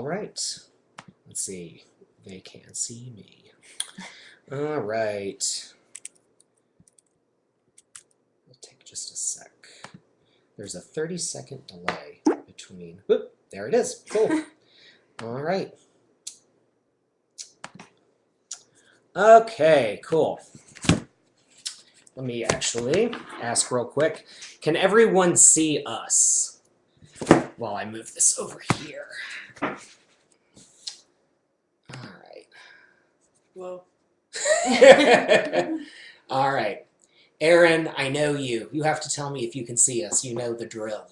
right. Let's see. They can't see me. All right. It'll take just a sec. There's a 30-second delay between... Whoop, there it is. Cool. All right. Okay, cool. Let me actually ask real quick. Can everyone see us while I move this over here? All right. Whoa. All right. Aaron, I know you. You have to tell me if you can see us. You know the drill.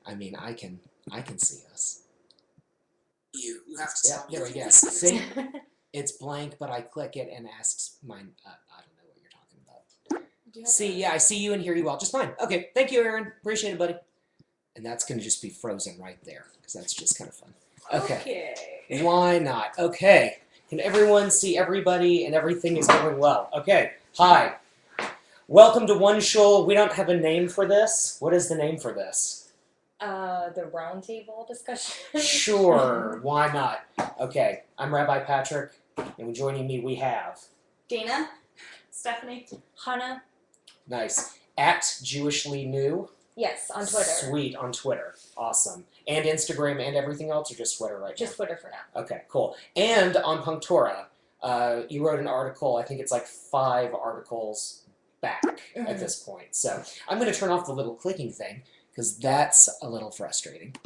I mean, I can see us. You have to tell me. There we go. See? It's blank, but I click it and asks mine. I don't know what you're talking about. See, yeah, I see you and hear you well. Just fine. Okay, thank you, Aaron. Appreciate it, buddy. And that's going to just be frozen right there, because that's just kind of fun. Okay. Why not? Okay. Can everyone see everybody and everything is going well? Okay. Hi. Welcome to OneShul. We don't have a name for this. What is the name for this? The roundtable discussion. Sure. Why not? Okay. I'm Rabbi Patrick, and joining me we have... Dana. Stephanie. Hannah. Nice. At Jewishly New. Yes, on Twitter. Sweet, on Twitter. Awesome. And Instagram and everything else, or just Twitter right now? Just Twitter for now. Okay, cool. And on punktorah, you wrote an article, I think it's like 5 articles back at this point. So I'm going to turn off the little clicking thing, because that's a little frustrating.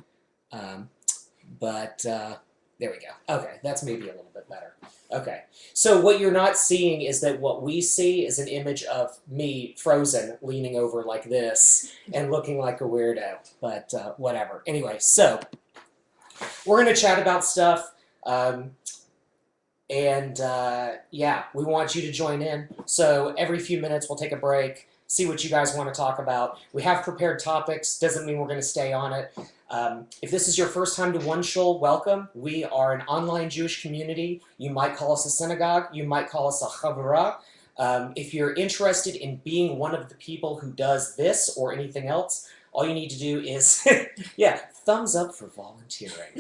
But there we go. Okay, that's maybe a little bit better. Okay, so what you're not seeing is that what we see is an image of me frozen, leaning over like this, and looking like a weirdo, but whatever. Anyway, so we're going to chat about stuff, yeah, we want you to join in. So every few minutes we'll take a break, see what you guys want to talk about. We have prepared topics, doesn't mean we're going to stay on it. If this is your first time to OneShul, welcome. We are an online Jewish community. You might call us a synagogue. You might call us a chavurah. If you're interested in being one of the people who does this or anything else, all you need to do is, yeah, thumbs up for volunteering.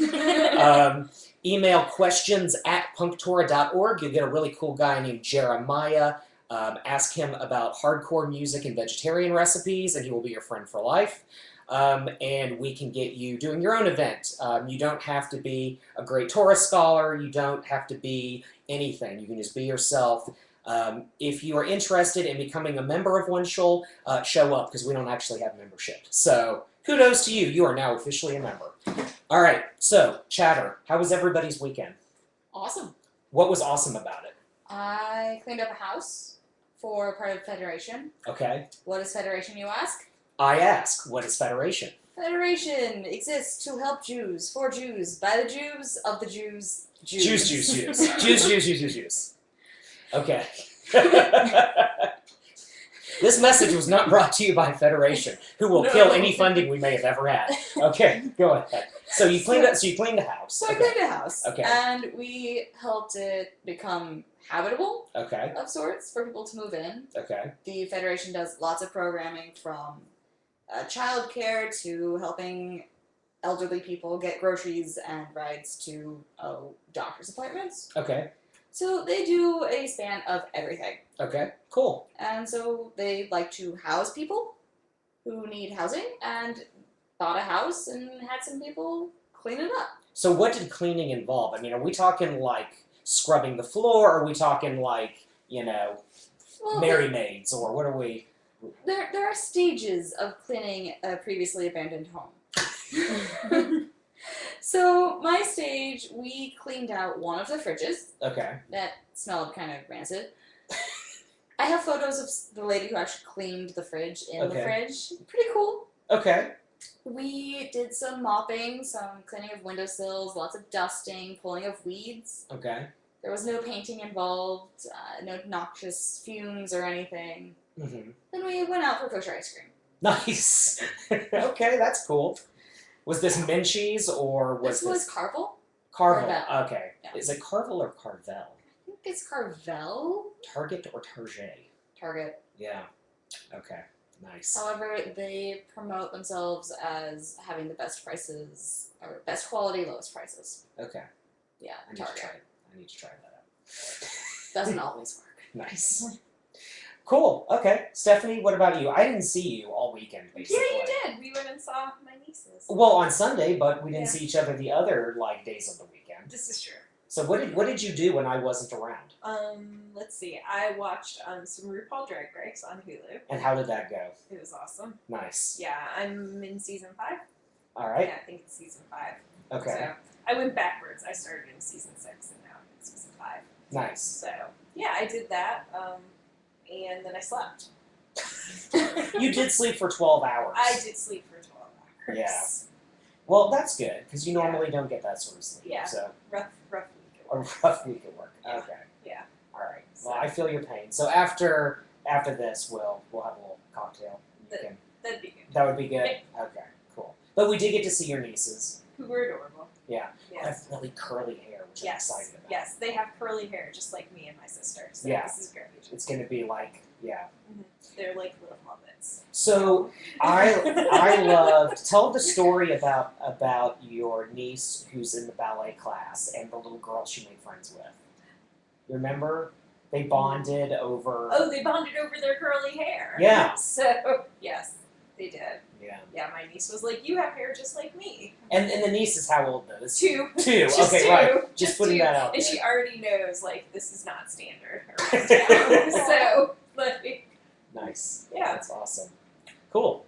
Email questions@punktorah.org. You'll get a really cool guy named Jeremiah. Ask him about hardcore music and vegetarian recipes, and he will be your friend for life. And we can get you doing your own event. You don't have to be a great Torah scholar. You don't have to be anything. You can just be yourself. If you are interested in becoming a member of OneShul, show up, because we don't actually have membership. So kudos to you. You are now officially a member. All right, so chatter. How was everybody's weekend? Awesome. What was awesome about it? I cleaned up a house for part of Federation. Okay. What is Federation, you ask? I ask, what is Federation? Federation exists to help Jews, for Jews, by the Jews, of the Jews, Jews. Jews. Okay. This message was not brought to you by Federation, who will kill any funding we may have ever had. Okay, go ahead. So you cleaned the house. So I cleaned a house. Okay. And we helped it become habitable, okay, of sorts, for people to move in. Okay. The Federation does lots of programming, from childcare to helping elderly people get groceries and rides to doctor's appointments. Okay. So they do a span of everything. Okay, cool. And so they like to house people who need housing, and bought a house and had some people clean it up. So what did cleaning involve? I mean, are we talking like scrubbing the floor? Or are we talking like, well, Mary Maids, or what are we? There are stages of cleaning a previously abandoned home. So my stage, we cleaned out one of the fridges. Okay. That smelled kind of rancid. I have photos of the lady who actually cleaned the fridge in the fridge. Pretty cool. Okay. We did some mopping, some cleaning of windowsills, lots of dusting, pulling of weeds. Okay. There was no painting involved, no noxious fumes or anything. Mm-hmm. Then we went out for kosher ice cream. Nice. Okay, that's cool. Was this Menchie's or was this was Carvel? Carvel. Carvel. Okay. Yeah. Is it Carvel or Carvel? I think it's Carvel. Target or Target? Target. Yeah. Okay. Nice. However, they promote themselves as having the best prices, or best quality, lowest prices. Okay. Yeah, I need to try that out. Doesn't always work. Nice. Cool. Okay. Stephanie, what about you? I didn't see you all weekend, basically. Yeah, you did. We went and saw my nieces. Well, on Sunday, but we didn't Yeah. see each other the other days of the weekend. This is true. So what did you do when I wasn't around? Let's see. I watched some RuPaul Drag Race on Hulu. And how did that go? It was awesome. Nice. Yeah, I'm in season 5. All right. Yeah, I think it's season 5. Okay. So I went backwards. I started in season 6 and now I'm in season 5. Nice. So yeah, I did that. And then I slept. You did sleep for 12 hours. I did sleep for 12 hours. Yeah. Well, that's good because you normally don't get that sort of sleep. Yeah. So Rough week. a rough week at work. Yeah. Okay. Yeah. All right. Well, So- I feel your pain. So after this, we'll have a little cocktail. That'd be good. That would be good. Yeah. Okay. Cool. But we did get to see your nieces. Who were adorable. Yeah. They have Yes. really curly hair, which Yes. I'm excited about. Yes. They have curly hair just like me and my sister. So Yeah. this is great. It's going to be like, yeah. They're like little muppets. So I loved. Tell the story about your niece who's in the ballet class and the little girl she made friends with. You remember? They bonded over. Oh, they bonded over their curly hair. Yeah. So yes, they did. Yeah. Yeah, my niece was like, "You have hair just like me." And the niece is how old though? This 2. 2. Just Okay, 2. right. Just putting 2. that out And there. she already knows like this is not standard around town. So like, Nice. yeah. That's awesome. Cool.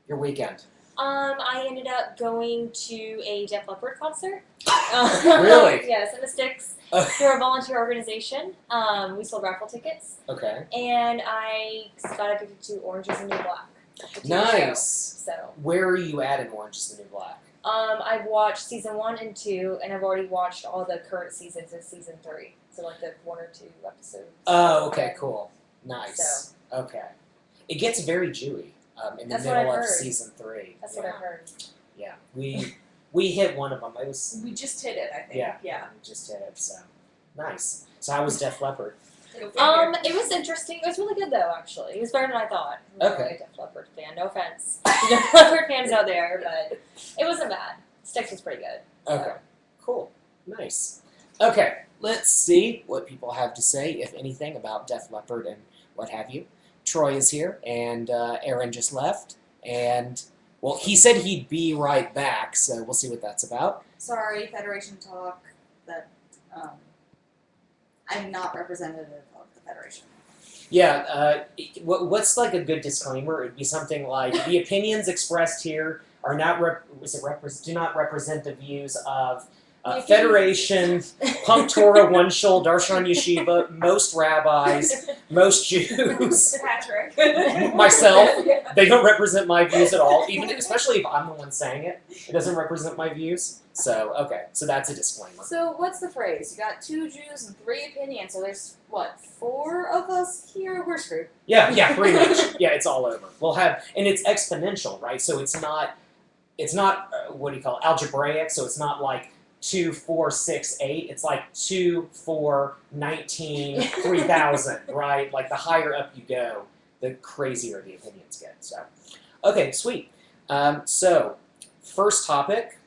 Your weekend. I ended up going to a Def Leppard concert. Really? Yes, in the Sticks. Oh. Through a volunteer organization. We sold raffle tickets, Okay. and I got addicted to Orange Is the New Black. the TV Nice. show. So, Where are you at in Orange Is the New Black? I've watched season 1 and 2, and I've already watched all the current seasons of season 3. So like the 1 or 2 episodes. Oh, okay, cool. Nice. Okay. It gets very Jewy in the That's what middle I've of heard. season 3. That's yeah. what I've heard. Yeah. We hit one of them. It was We just hit it, I think. Yeah. Yeah. we just hit it. So nice. So how was Def Leppard? Go figure. It was interesting. It was really good though. Actually, it was better than I thought. I'm not Okay. really a Def Leppard fan. No offense, to Def Leppard fans out there, but it wasn't bad. Sticks was pretty good. So. Okay. Cool. Nice. Okay. Let's see what people have to say, if anything, about Def Leppard and what have you. Troy is here, and Aaron just left, and well, he said he'd be right back, so we'll see what that's about. Sorry, Federation talk. That I'm not representative of the Federation. Yeah, what's like a good disclaimer? It'd be something like the opinions expressed here are not do not represent the views of Federation, punktorah, OneShul, Darshan Yeshiva, most rabbis, most Jews, Patrick. myself. Yeah. They don't represent my views at all, even especially if I'm the one saying it. It doesn't represent my views. So okay, so that's a disclaimer. So what's the phrase? You got 2 Jews and 3 opinions. So there's what, 4 of us here? We're screwed. Yeah, pretty much. Yeah, it's all over. We'll have, and it's exponential, right? So it's not what do you call it, algebraic. So it's not like 2, 4, 6, 8. It's like 2, 4, 19, 3,000, right? Like the higher up you go, the crazier the opinions get. So, okay, sweet. So, first topic.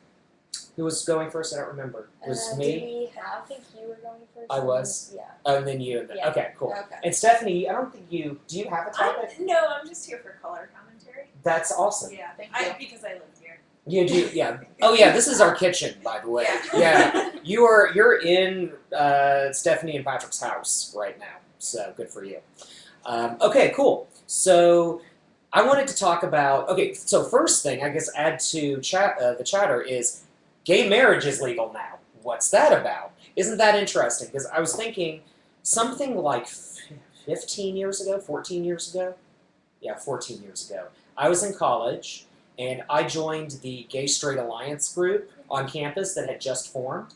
Who was going first? I don't remember. It was Did me. we I think you were going first. I was. Yeah. Oh, and then you. And then, Yeah. Okay, cool. Okay. And Stephanie, I don't think you. Do you have a topic? No, I'm just here for color commentary. That's awesome. Yeah, Thank you. because I live here. You do, yeah. Oh yeah, this is our kitchen, by the way. Yeah, you're in Stephanie and Patrick's house right now, so good for you. Okay, cool. So I wanted to talk about. Okay, so first thing I guess add to the chatter is gay marriage is legal now. What's that about? Isn't that interesting? Because I was thinking something like 15 years ago, 14 years ago. Yeah, 14 years ago. I was in college. And I joined the Gay Straight Alliance group on campus that had just formed.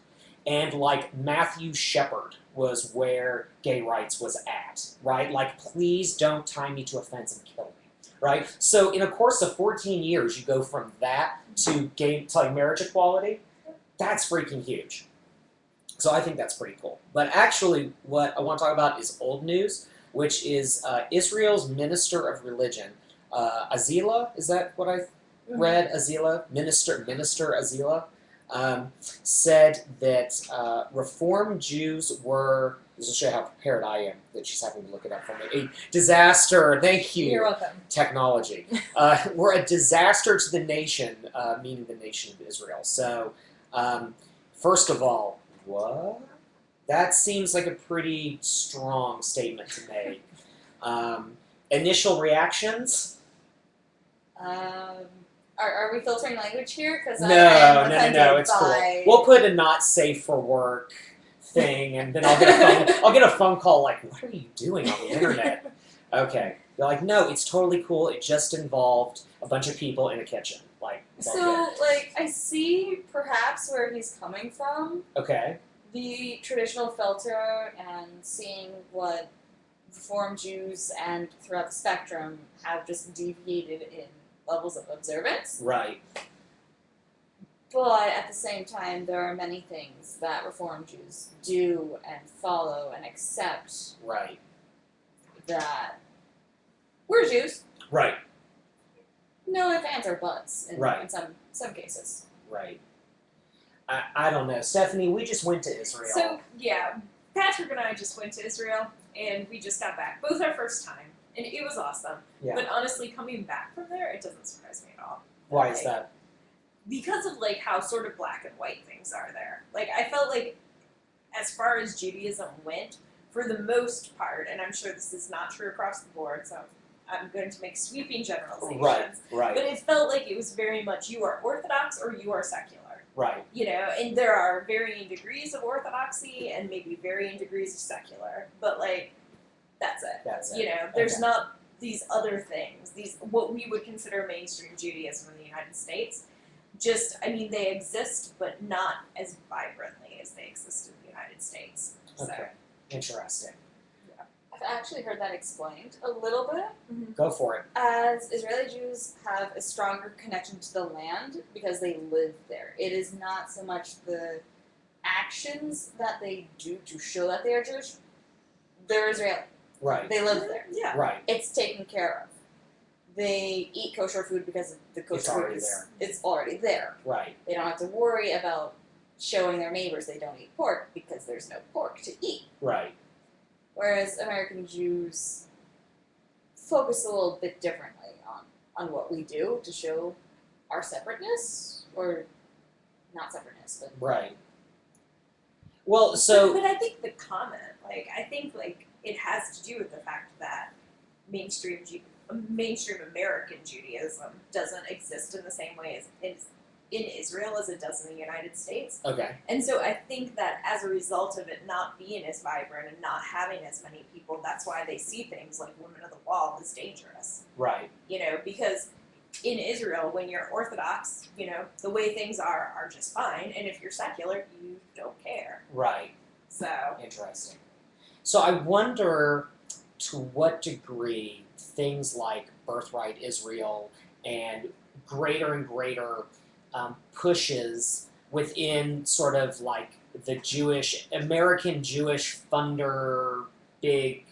And like Matthew Shepard was where gay rights was at, right? Like, please don't tie me to a fence and kill me, right? So in a course of 14 years, you go from that to like marriage equality. That's freaking huge. So I think that's pretty cool. But actually, what I want to talk about is old news, which is Israel's Minister of Religion Azila, is that what I read? Azila, Minister Azila, said that Reform Jews were, this will show you how prepared I am, that she's having to look it up for me, a disaster, thank you, You're welcome. technology, were a disaster to the nation, meaning the nation of Israel. So, first of all, what? That seems like a pretty strong statement to make. Initial reactions? Are we filtering language here? Because No, it's cool. We'll put a not safe for work thing, and then I'll get a phone call like, what are you doing on the internet? Okay. They're like, no, it's totally cool. It just involved a bunch of people in a kitchen. Like, it's all So, good. like, I see perhaps where he's coming from. Okay. The traditional filter and seeing what Reform Jews and throughout the spectrum have just deviated in levels of observance. Right. But at the same time, there are many things that Reform Jews do and follow and accept Right. that we're Jews. Right. No ifs, ands, or buts in, Right. in some cases. Right. I don't know. Stephanie, we just went to Israel. So, yeah, Patrick and I just went to Israel, and we just got back. Both our first time, and it was awesome. Yeah. But honestly, coming back from there, it doesn't surprise me at all. Why is that? Because of, like, how sort of black and white things are there. Like, I felt like, as far as Judaism went, for the most part, and I'm sure this is not true across the board, so I'm going to make sweeping generalizations. Right. But it felt like it was very much you are Orthodox or you are secular. Right. You know, and there are varying degrees of orthodoxy and maybe varying degrees of secular, but like, that's it. That's it. You know, there's Okay. not these other things, these what we would consider mainstream Judaism in the United States. Just, I mean, they exist, but not as vibrantly as they exist in the United States. So, Okay. Interesting. I've actually heard that explained a little bit. Go for it. As Israeli Jews have a stronger connection to the land because they live there. It is not so much the actions that they do to show that they are Jewish. They're Israeli. Right. They live there. yeah. Right. It's taken care of. They eat kosher food because the kosher It's already food is there. it's already there. Right. They don't have to worry about showing their neighbors they don't eat pork because there's no pork to eat. Right. Whereas American Jews focus a little bit differently on what we do to show our separateness, or not separateness, but Right. Well, so But I think the comment, like, I think, like, it has to do with the fact that mainstream American Judaism doesn't exist in the same way as in Israel as it does in the United States. okay. And so I think that as a result of it not being as vibrant and not having as many people, that's why they see things like Women of the Wall as dangerous. Right. You know, because in Israel, when you're Orthodox, you know, the way things are just fine. And if you're secular, you don't care. Right. So, Interesting. So I wonder to what degree things like Birthright Israel and greater pushes within sort of like the American Jewish funder, big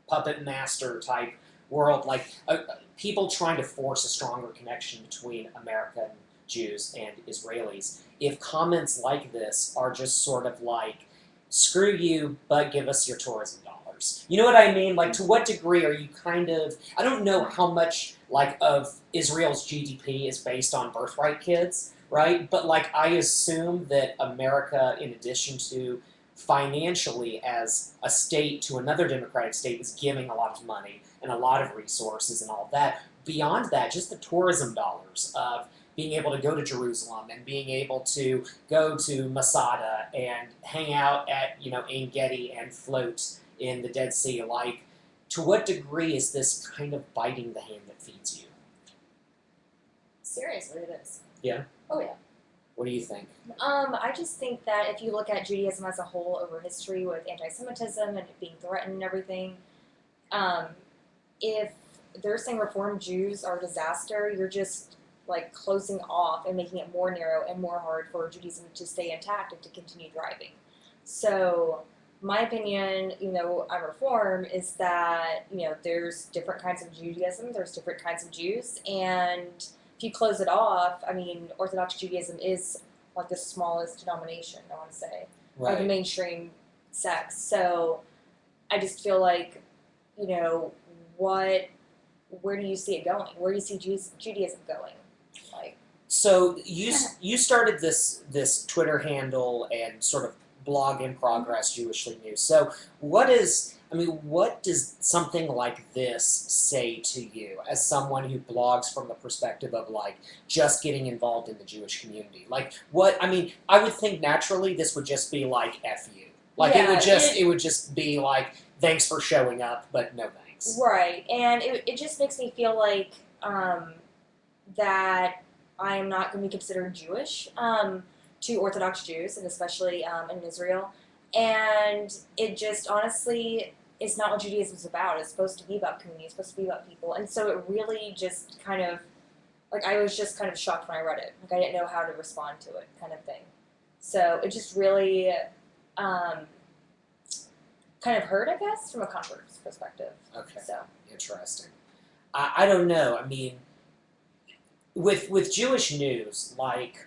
puppet master type world, like people trying to force a stronger connection between American Jews and Israelis. If comments like this are just sort of like, screw you, but give us your tourism dollars. You know what I mean? Like, to what degree are you kind of, I don't know how much, like, of Israel's GDP is based on birthright kids, right? But, like, I assume that America, in addition to financially as a state to another democratic state, is giving a lot of money and a lot of resources and all that. Beyond that, just the tourism dollars of being able to go to Jerusalem and being able to go to Masada and hang out at, Ein Gedi and float in the Dead Sea. Like, to what degree is this kind of biting the hand that feeds you? seriously it is. Yeah? Oh yeah. What do you think? I just think that if you look at Judaism as a whole over history with anti-Semitism and it being threatened and everything, if they're saying Reformed Jews are a disaster, you're just like closing off and making it more narrow and more hard for Judaism to stay intact and to continue thriving. So my opinion, even though I'm Reform, is that, there's different kinds of Judaism, there's different kinds of Jews, and if you close it off, I mean, Orthodox Judaism is like the smallest denomination, I want to say, or the mainstream sects. So I just feel like, where do you see it going? Where do you see Judaism going? Like, so you started this Twitter handle and sort of blog in progress, Jewishly News. So what does something like this say to you as someone who blogs from the perspective of like just getting involved in the Jewish community? Like I would think naturally this would just be like F you. Like it would just be like, thanks for showing up, but no thanks. Right. And it just makes me feel like that I am not going to be considered Jewish to Orthodox Jews, and especially in Israel. And it just honestly is not what Judaism is about. It's supposed to be about community. It's supposed to be about people. And so it really just kind of, like, I was just kind of shocked when I read it. Like, I didn't know how to respond to it, kind of thing. So it just really kind of hurt, I guess, from a convert's perspective. Okay. So interesting. I don't know. I mean, with Jewish news, like,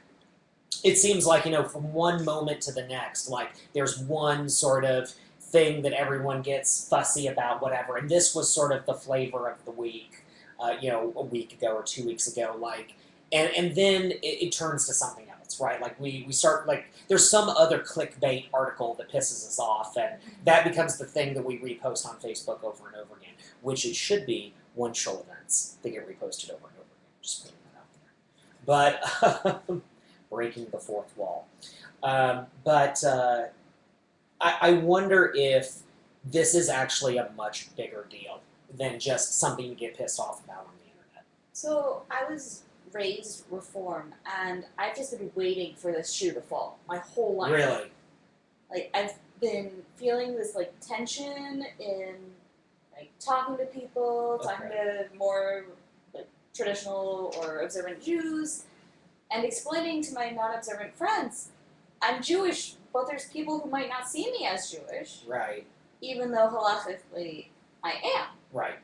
it seems like, from one moment to the next, like, there's one sort of thing that everyone gets fussy about, whatever. And this was sort of the flavor of the week, a week ago or 2 weeks ago, like, and then it turns to something else, right? Like, we start, like, there's some other clickbait article that pisses us off, and that becomes the thing that we repost on Facebook over and over again, which it should be OneShul events that get reposted over and over again. Just putting that out there. But, breaking the fourth wall. I wonder if this is actually a much bigger deal than just something to get pissed off about on the internet. So I was raised Reform, and I've just been waiting for this shoe to fall my whole life. Really? Like, I've been feeling this, like, tension in, like, talking to people, talking to more, like, traditional or observant Jews, and explaining to my non-observant friends, I'm Jewish, but there's people who might not see me as Jewish. Right. Even though halachically I am. Right.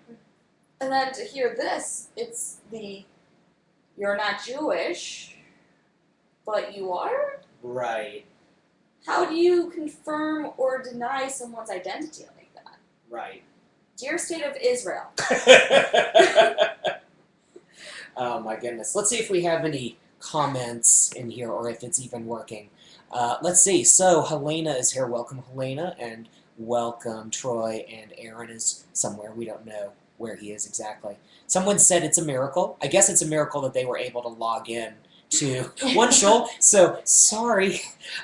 And then to hear this, it's you're not Jewish, but you are? Right. How do you confirm or deny someone's identity like that? Right. Dear State of Israel. Oh my goodness. Let's see if we have any comments in here, or if it's even working. Let's see. So Helena is here. Welcome, Helena, and welcome Troy. And Aaron is somewhere. We don't know where he is exactly. Someone said it's a miracle. I guess it's a miracle that they were able to log in to OneShul. So sorry.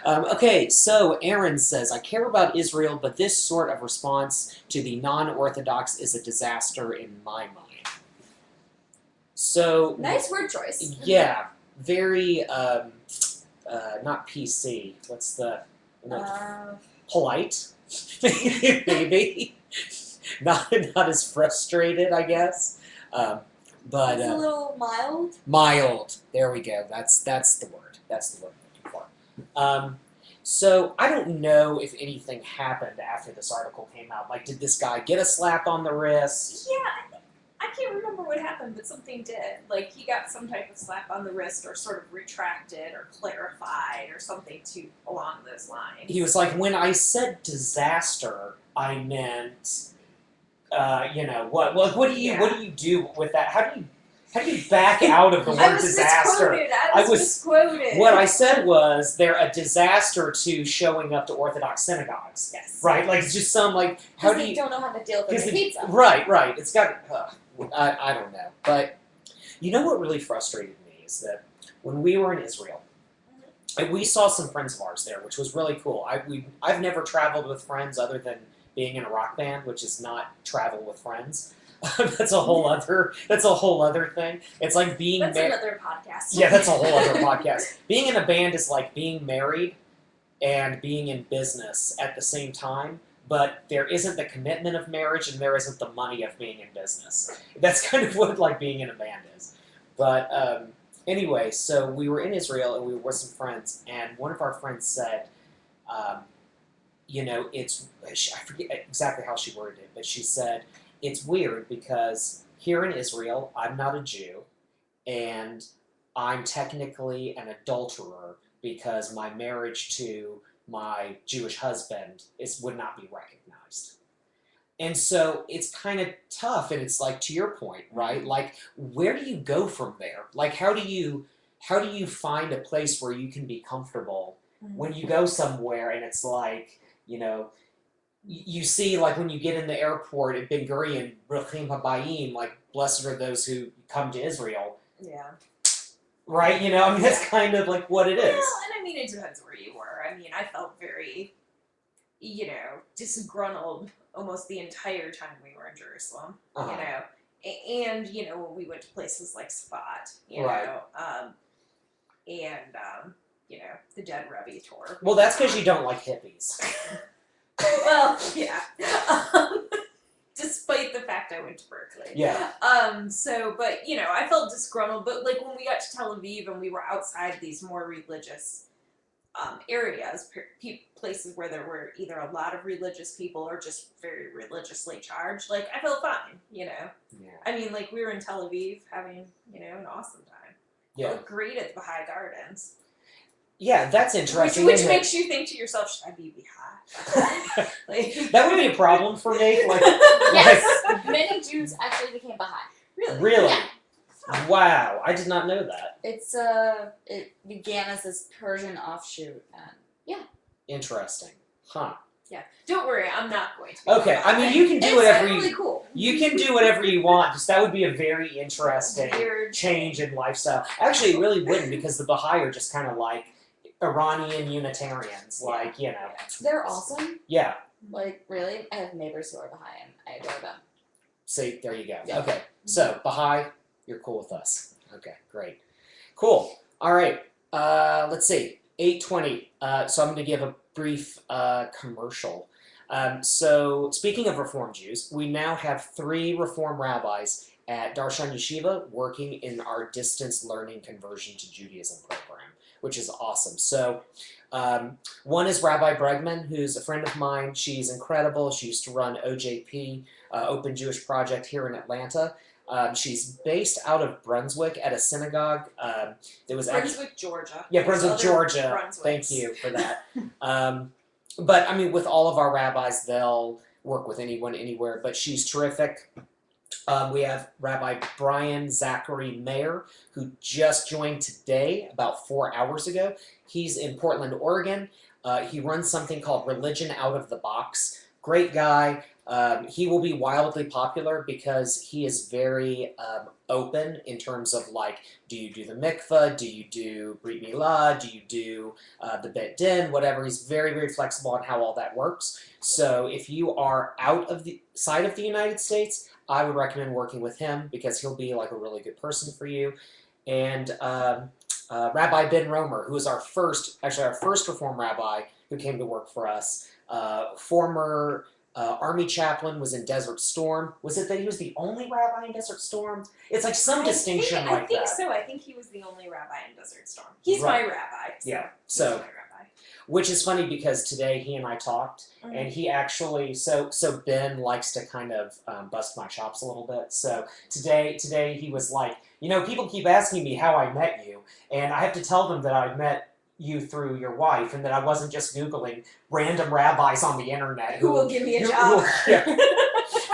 Okay. So Aaron says, I care about Israel, but this sort of response to the non-Orthodox is a disaster in my mind. So Nice word choice. Yeah. Very, not PC. What's the, polite? Maybe. Not as frustrated, I guess. But it's a little mild. Mild. There we go. That's the word. That's the word I'm looking for. So I don't know if anything happened after this article came out. Like, did this guy get a slap on the wrist? Yeah, I can't remember what happened, but something did. Like, he got some type of slap on the wrist, or sort of retracted, or clarified, or something along those lines. He was like, when I said disaster, I meant, what do you do with that? How do you back out of the word disaster? I was misquoted. What I said was, they're a disaster to showing up to Orthodox synagogues. Yes. Right? Like, it's just some, like, how do you... don't know how to deal with the pizza. Right. It's got... I don't know. But you know what really frustrated me is that when we were in Israel, we saw some friends of ours there, which was really cool. I've never traveled with friends other than being in a rock band, which is not travel with friends. That's a whole other thing. It's like being That's another podcast. Yeah, that's a whole other podcast. Being in a band is like being married and being in business at the same time, but there isn't the commitment of marriage and there isn't the money of being in business. That's kind of what like being in a band is. But anyway, so we were in Israel and we were with some friends, and one of our friends said, you know, I forget exactly how she worded it, but she said, it's weird because here in Israel, I'm not a Jew, and I'm technically an adulterer because my marriage to my Jewish husband would not be recognized. And so it's kind of tough, and it's like, to your point, right? Like, where do you go from there? Like, how do you find a place where you can be comfortable when you go somewhere and it's like, you know, you see, like, when you get in the airport at Ben Gurion, Bruchim Habayim, like, blessed are those who come to Israel. Yeah. Right? You know, I mean, that's kind of like what it is. Well, and I mean, it depends where you were. I mean, I felt very, you know, disgruntled almost the entire time we were in Jerusalem, you know. And, you know, when we went to places like Sfat, you know, you know, the Dead Rebbe tour. Well, that's because you don't like hippies. Well, yeah. Despite the fact I went to Berkeley. Yeah. So, but, you know, I felt disgruntled, but, like, when we got to Tel Aviv and we were outside these more religious areas, places where there were either a lot of religious people or just very religiously charged, like, I felt fine, you know? Yeah. I mean, like, we were in Tel Aviv having, you know, an awesome time. Yeah. Felt great at the Baha'i Gardens. Yeah, that's interesting. Which makes you think to yourself, should I be Baha'i? Like, that would be a problem for me. Like, Yes, many Jews actually became Baha'i. really? Really? Yeah. Wow, I did not know that. It's it began as this Persian offshoot, and Interesting. Huh. Yeah. Don't worry, I'm not going to. Be Okay, Baha'i. I mean, you can do it's whatever really you... cool. You can do whatever you want, just that would be a very interesting Weird change in lifestyle. Actually, it really wouldn't, because the Baha'i are just kind of like Iranian Unitarians, like, you know. They're awesome. Yeah. Like, really, I have neighbors who are Baha'i, and I adore them. See, there you go. Yeah. Okay, so Baha'i, you're cool with us. Okay, great. Cool. All right, let's see, 8:20. So I'm going to give a brief commercial. So speaking of Reform Jews, we now have 3 Reform rabbis at Darshan Yeshiva working in our distance learning conversion to Judaism program, which is awesome. So one is Rabbi Bregman, who's a friend of mine. She's incredible. She used to run OJP, Open Jewish Project, here in Atlanta. She's based out of Brunswick at a synagogue. There was Brunswick, Georgia. Yeah, Brunswick, There's Georgia. other Brunswicks. Thank you for that. But I mean, with all of our rabbis, they'll work with anyone, anywhere. But she's terrific. We have Rabbi Brian Zachary Mayer, who just joined today, about 4 hours ago. He's in Portland, Oregon. He runs something called Religion Out of the Box. Great guy. He will be wildly popular because he is very open in terms of, like, do you do the mikvah, do you do Brit Milah, do you do the Bet Din, whatever. He's very, very flexible on how all that works. So if you are out of the side of the United States, I would recommend working with him because he'll be like a really good person for you. And Rabbi Ben Romer, who is our first Reform rabbi who came to work for us, former Army chaplain, was in Desert Storm. Was it that he was the only rabbi in Desert Storm? It's like some distinction like that. I think so. I think he was the only rabbi in Desert Storm. He's my rabbi. So Yeah. he's So, my rabbi. which is funny because today he and I talked, and he actually, so Ben likes to kind of bust my chops a little bit. So today he was like, you know, people keep asking me how I met you, and I have to tell them that I met you through your wife, and that I wasn't just Googling random rabbis on the internet Who will give me a job? Yeah.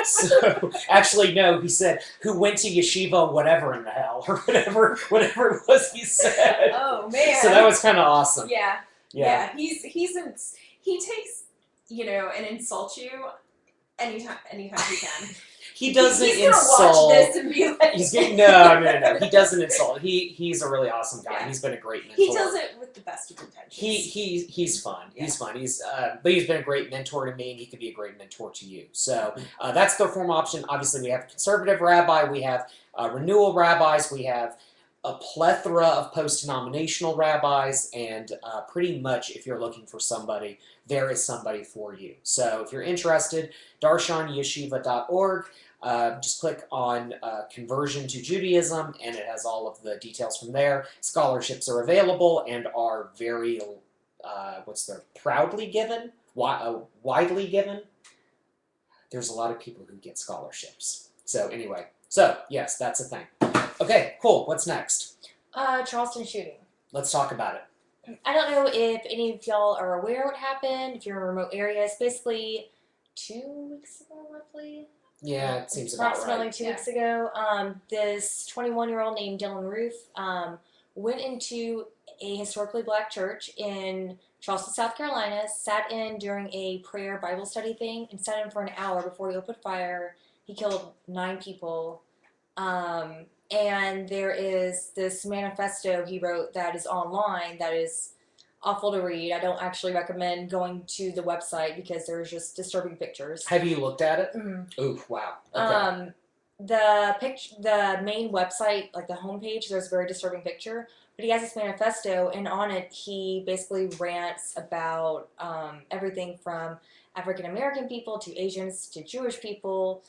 So, actually, no, he said, who went to yeshiva whatever in the hell, or whatever it was he said. Oh, man. So that was kind of awesome. Yeah. Yeah. He takes, you know, and insults you anytime he can. He doesn't He's gonna insult. watch this and be like, No. He doesn't insult. He's a really awesome guy. Yeah. He's been a great mentor. he does it with the best of intentions. He's fun. Yeah. He's fun. But he's been a great mentor to me, and he could be a great mentor to you. So that's the Reform option. Obviously, we have a conservative rabbi. We have renewal rabbis. We have a plethora of post-denominational rabbis, and pretty much, if you're looking for somebody, there is somebody for you. So if you're interested, darshanyeshiva.org. Just click on Conversion to Judaism, and it has all of the details from there. Scholarships are available and are very, proudly given. widely given. There's a lot of people who get scholarships. So anyway, so yes, that's a thing. Okay, cool. What's next? Charleston shooting. Let's talk about it. I don't know if any of y'all are aware what happened, if you're in remote areas. Basically, 2 weeks ago, roughly. Yeah, it seems about Approximately right. 2 weeks ago, this 21-year-old named Dylan Roof went into a historically black church in Charleston, South Carolina, sat in during a prayer Bible study thing, and sat in for an hour before he opened fire. He killed 9 people. And there is this manifesto he wrote that is online that is awful to read. I don't actually recommend going to the website because there's just disturbing pictures. Have you looked at it? Mm-hmm. Ooh, wow. Okay. The main website, like the homepage, there's a very disturbing picture. But he has this manifesto, and on it he basically rants about everything from African American people to Asians to Jewish people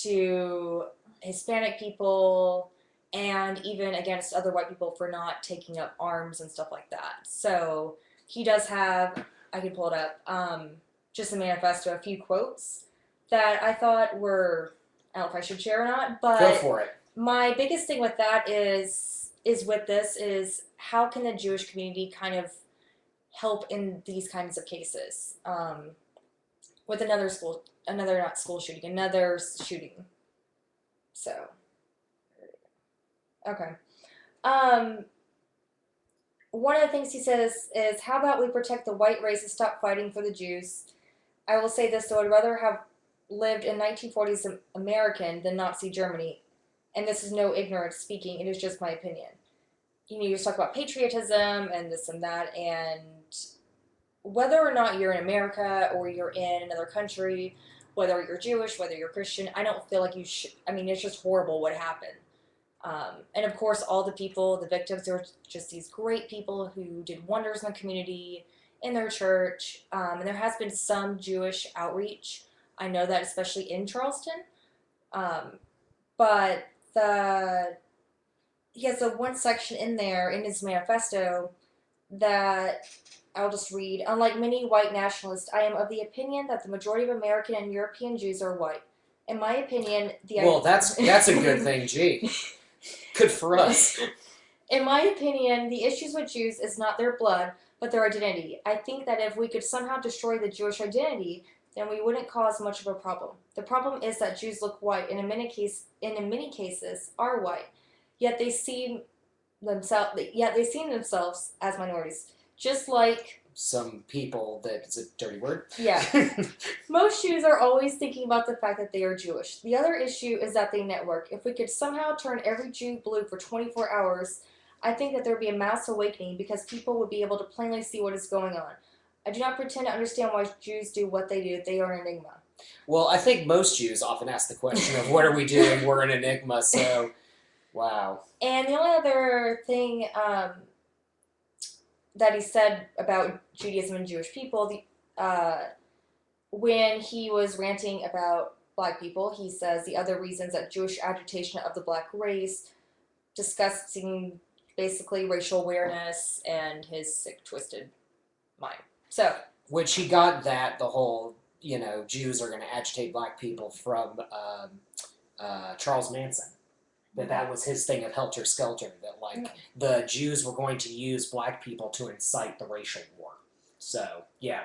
to Hispanic people, and even against other white people for not taking up arms and stuff like that. So he does have, I can pull it up, just a manifesto, a few quotes that I thought were, I don't know if I should share or not, but Go for it. my biggest thing with that is with this is how can the Jewish community kind of help in these kinds of cases with another shooting. So, okay. One of the things he says is, how about we protect the white race and stop fighting for the Jews? I will say this, though, I'd rather have lived in 1940s American than Nazi Germany. And this is no ignorance speaking, it is just my opinion. You just talk about patriotism and this and that, and whether or not you're in America or you're in another country, whether you're Jewish, whether you're Christian, I don't feel like you should. I mean, it's just horrible what happened. And of course, all the people, the victims, they were just these great people who did wonders in the community, in their church. And there has been some Jewish outreach. I know that, especially in Charleston. But he has one section in there in his manifesto that I'll just read. Unlike many white nationalists, I am of the opinion that the majority of American and European Jews are white. In my opinion, that's a good thing, gee. Good for us. In my opinion, the issues with Jews is not their blood, but their identity. I think that if we could somehow destroy the Jewish identity, then we wouldn't cause much of a problem. The problem is that Jews look white, and in many cases are white, yet they see themselves as minorities. Just like some people, that's a dirty word. Yeah. Most Jews are always thinking about the fact that they are Jewish. The other issue is that they network. If we could somehow turn every Jew blue for 24 hours, I think that there would be a mass awakening because people would be able to plainly see what is going on. I do not pretend to understand why Jews do what they do. They are an enigma. Well, I think most Jews often ask the question of what are we doing? We're an enigma, so wow. And the only other thing that he said about Judaism and Jewish people, when he was ranting about black people, he says the other reasons that Jewish agitation of the black race, discussing basically racial awareness and his sick, twisted mind. So, which he got that the whole, Jews are going to agitate black people from Charles Manson. That was his thing of Helter Skelter, that the Jews were going to use black people to incite the racial war. So, yeah.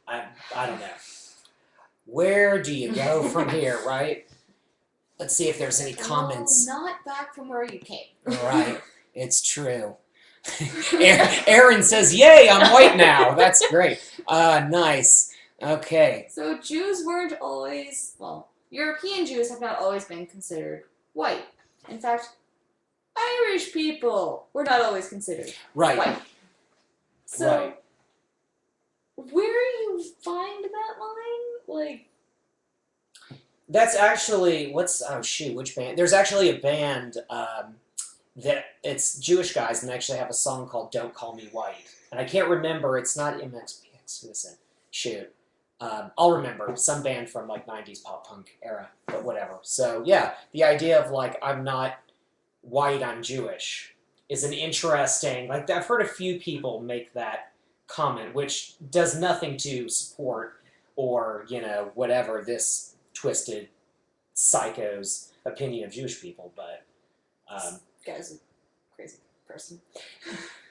I don't know. Where do you go from here, right? Let's see if there's any comments. Well, not back from where you came. Right. It's true. Aaron says, yay, I'm white now. That's great. Nice. Okay. So Jews weren't always, European Jews have not always been considered white. In fact, Irish people were not always considered white. So, where do you find that line? That's actually, which band? There's actually a band that it's Jewish guys and they actually have a song called Don't Call Me White. And I can't remember, it's not MXPX, who is it? Shoot. I'll remember, some band from 90s pop punk era, but whatever. So yeah, the idea of I'm not white, I'm Jewish is an interesting, I've heard a few people make that comment, which does nothing to support or, whatever this twisted psycho's opinion of Jewish people, but This guy's a crazy person.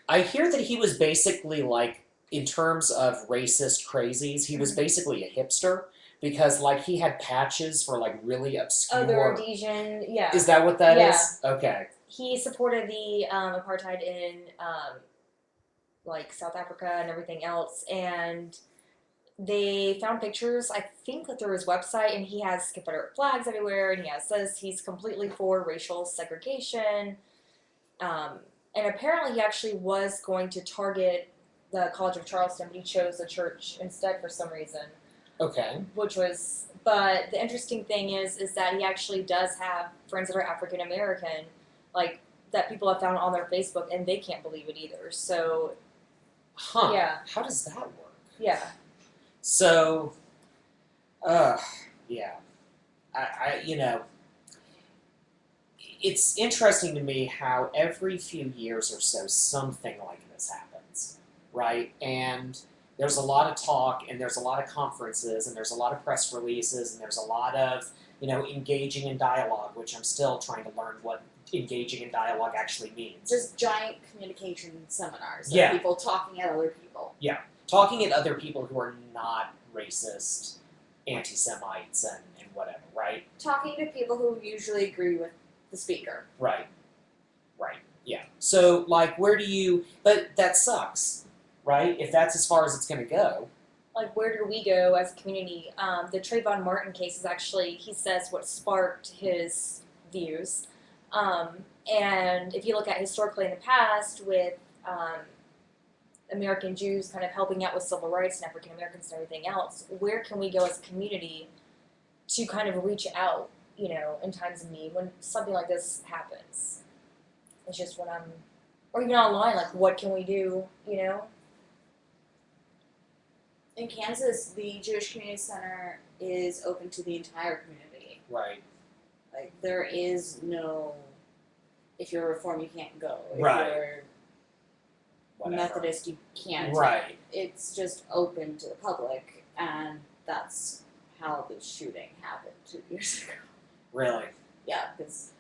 I hear that he was basically like, in terms of racist crazies, he was basically a hipster because like he had patches for like really obscure. Oh, the Rhodesian, yeah. Is that what that is? Okay. He supported the apartheid in like South Africa and everything else, and they found pictures, I think, through his website, and he has Confederate flags everywhere, and says he's completely for racial segregation. And apparently he actually was going to target the College of Charleston, but he chose the church instead for some reason. Okay. But the interesting thing is that he actually does have friends that are African American, like, that people have found on their Facebook, and they can't believe it either. So, yeah. How does that work? Yeah. So, yeah. It's interesting to me how every few years or so something like this happens, right? And there's a lot of talk, and there's a lot of conferences, and there's a lot of press releases, and there's a lot of, engaging in dialogue, which I'm still trying to learn what engaging in dialogue actually means. Just giant communication seminars. Of Yeah. People talking at other people. Yeah. Talking at other people who are not racist, anti-Semites, and whatever, right? Talking to people who usually agree with the speaker. Right. Right. Yeah. So, like, but that sucks, right? If that's as far as it's going to go. Like, where do we go as a community? The Trayvon Martin case is actually, he says, what sparked his views. And if you look at historically in the past with American Jews kind of helping out with civil rights and African Americans and everything else, where can we go as a community to kind of reach out, in times of need when something like this happens? It's just or even online, like, what can we do, In Kansas, the Jewish Community Center is open to the entire community. Right. Like, there is no, if you're Reform, you can't go. If Right. you're Whatever. Methodist, you can't. Right. It's just open to the public, and that's how the shooting happened 2 years ago. Really? Yeah, because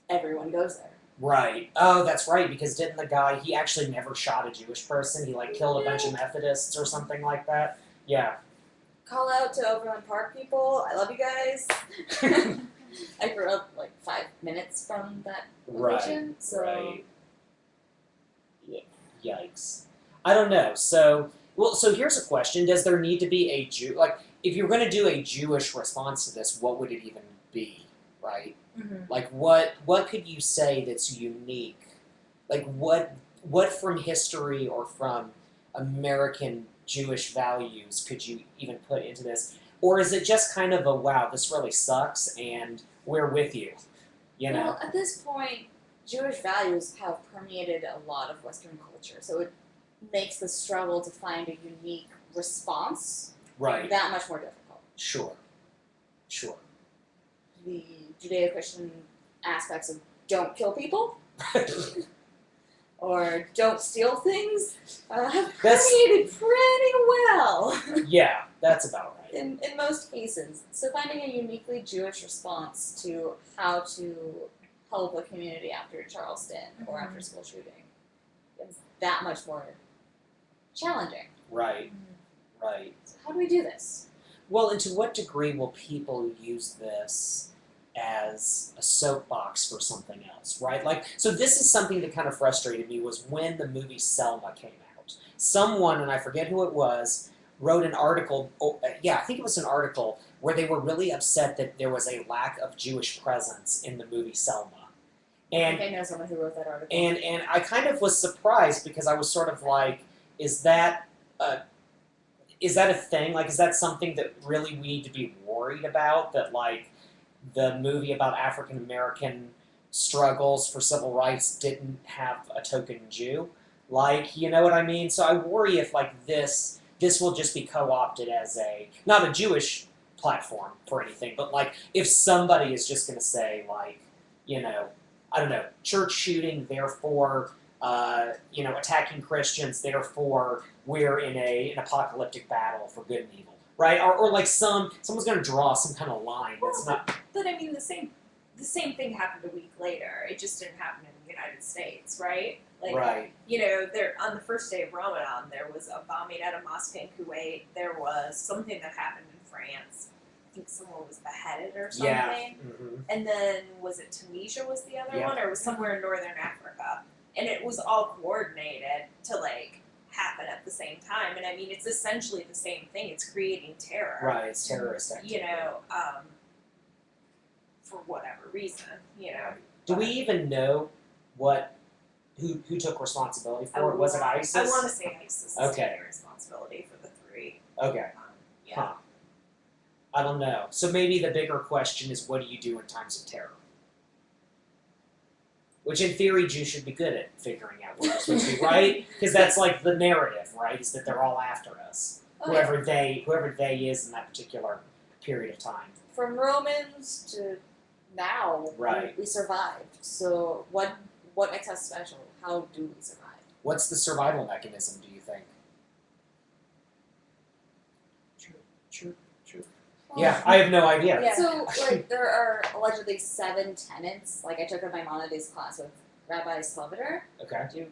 everyone goes there. Right. Oh, that's right, because didn't the guy, he actually never shot a Jewish person, he, like, killed a bunch of Methodists or something like that? Yeah. Call out to Overland Park people. I love you guys. I grew up like 5 minutes from that location, Right. so Right. yeah. Yikes. I don't know. So here's a question. Does there need to be a if you're going to do a Jewish response to this, what would it even be, right? Mm-hmm. Like, what could you say that's unique? Like, what from history or from American Jewish values could you even put into this? Or is it just kind of a, wow, this really sucks, and we're with you, Well, at this point, Jewish values have permeated a lot of Western culture, so it makes the struggle to find a unique response Right. that much more difficult. Sure. The Judeo-Christian aspects of don't kill people or don't steal things have permeated pretty well Yeah, that's about right. in most cases. So finding a uniquely Jewish response to how to help a community after Charleston or after school shooting is that much more challenging. Right. So how do we do this? Well, and to what degree will people use this as a soapbox for something else, right? Like, so this is something that kind of frustrated me was when the movie Selma came out. Someone, and I forget who it was, wrote an article, I think it was an article, where they were really upset that there was a lack of Jewish presence in the movie Selma. And I think I know someone who wrote that article. And I kind of was surprised because I was sort of like, is that a thing? Like, is that something that really we need to be worried about? That, like, the movie about African American struggles for civil rights didn't have a token Jew? Like, you know what I mean? So I worry if, like, this will just be co-opted as not a Jewish platform for anything, but, like, if somebody is just going to say, like, I don't know, church shooting, therefore attacking Christians, therefore we're in an apocalyptic battle for good and evil, right? Or like someone's going to draw some kind of line that's not. But I mean, the same thing happened a week later. It just didn't happen in the United States, right? Like, right. There on the first day of Ramadan, there was a bombing at a mosque in Kuwait. There was something that happened in France. I think someone was beheaded or something. Yeah. Mm-hmm. And then was it Tunisia was the other Yeah. one, or it was somewhere in northern Africa? And it was all coordinated to happen at the same time. And I mean, it's essentially the same thing. It's creating terror. Right. It's terrorist activity. For whatever reason, Do we even know who took responsibility for it? Was it ISIS? I want to say ISIS is Okay. taking responsibility for the three. Okay. Yeah. Huh. I don't know. So maybe the bigger question is, what do you do in times of terror? Which, in theory, Jews should be good at figuring out what they're supposed to do, right? Because that's like the narrative, right? Is that they're all after us, whoever they is in that particular period of time. From Romans to now, Right. we survived. So what makes us special? How do we survive? What's the survival mechanism, do you think? True. Yeah, I have no idea. Yeah. So, there are allegedly 7 tenets. Like, I took a Maimonides class with Rabbi Slobodur. Okay.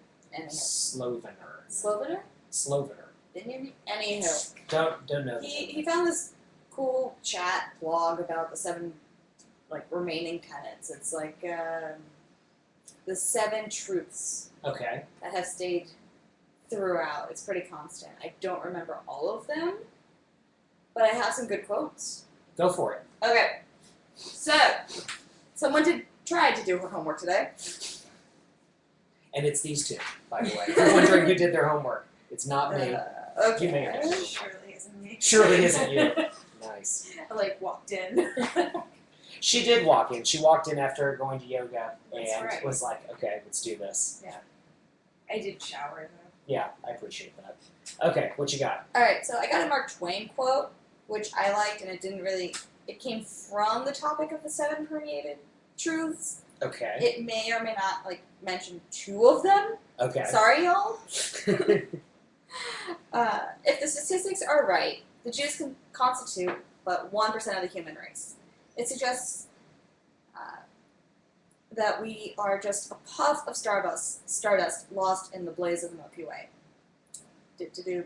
Slobodur? Slobodur. Anywho. Don't know. He found this cool chat blog about the 7, remaining tenets. It's the 7 truths Okay. that have stayed throughout. It's pretty constant. I don't remember all of them, but I have some good quotes. Go for it. Okay, so someone tried to do her homework today. And it's these two, by the way. If you're wondering who did their homework, it's not me. Okay. You may have done. Surely isn't me. Surely isn't you. Nice. I walked in. She did walk in. She walked in after going to yoga That's and right. was like, okay, let's do this. I did shower though. Yeah, I appreciate that. Okay, what you got? Alright, so I got a Mark Twain quote, which I liked, and it came from the topic of the 7 permeated truths. Okay. It may or may not, mention 2 of them. Okay. Sorry, y'all. If the statistics are right, the Jews can constitute but 1% of the human race. It suggests that we are just a puff of stardust lost in the blaze of the Milky Way.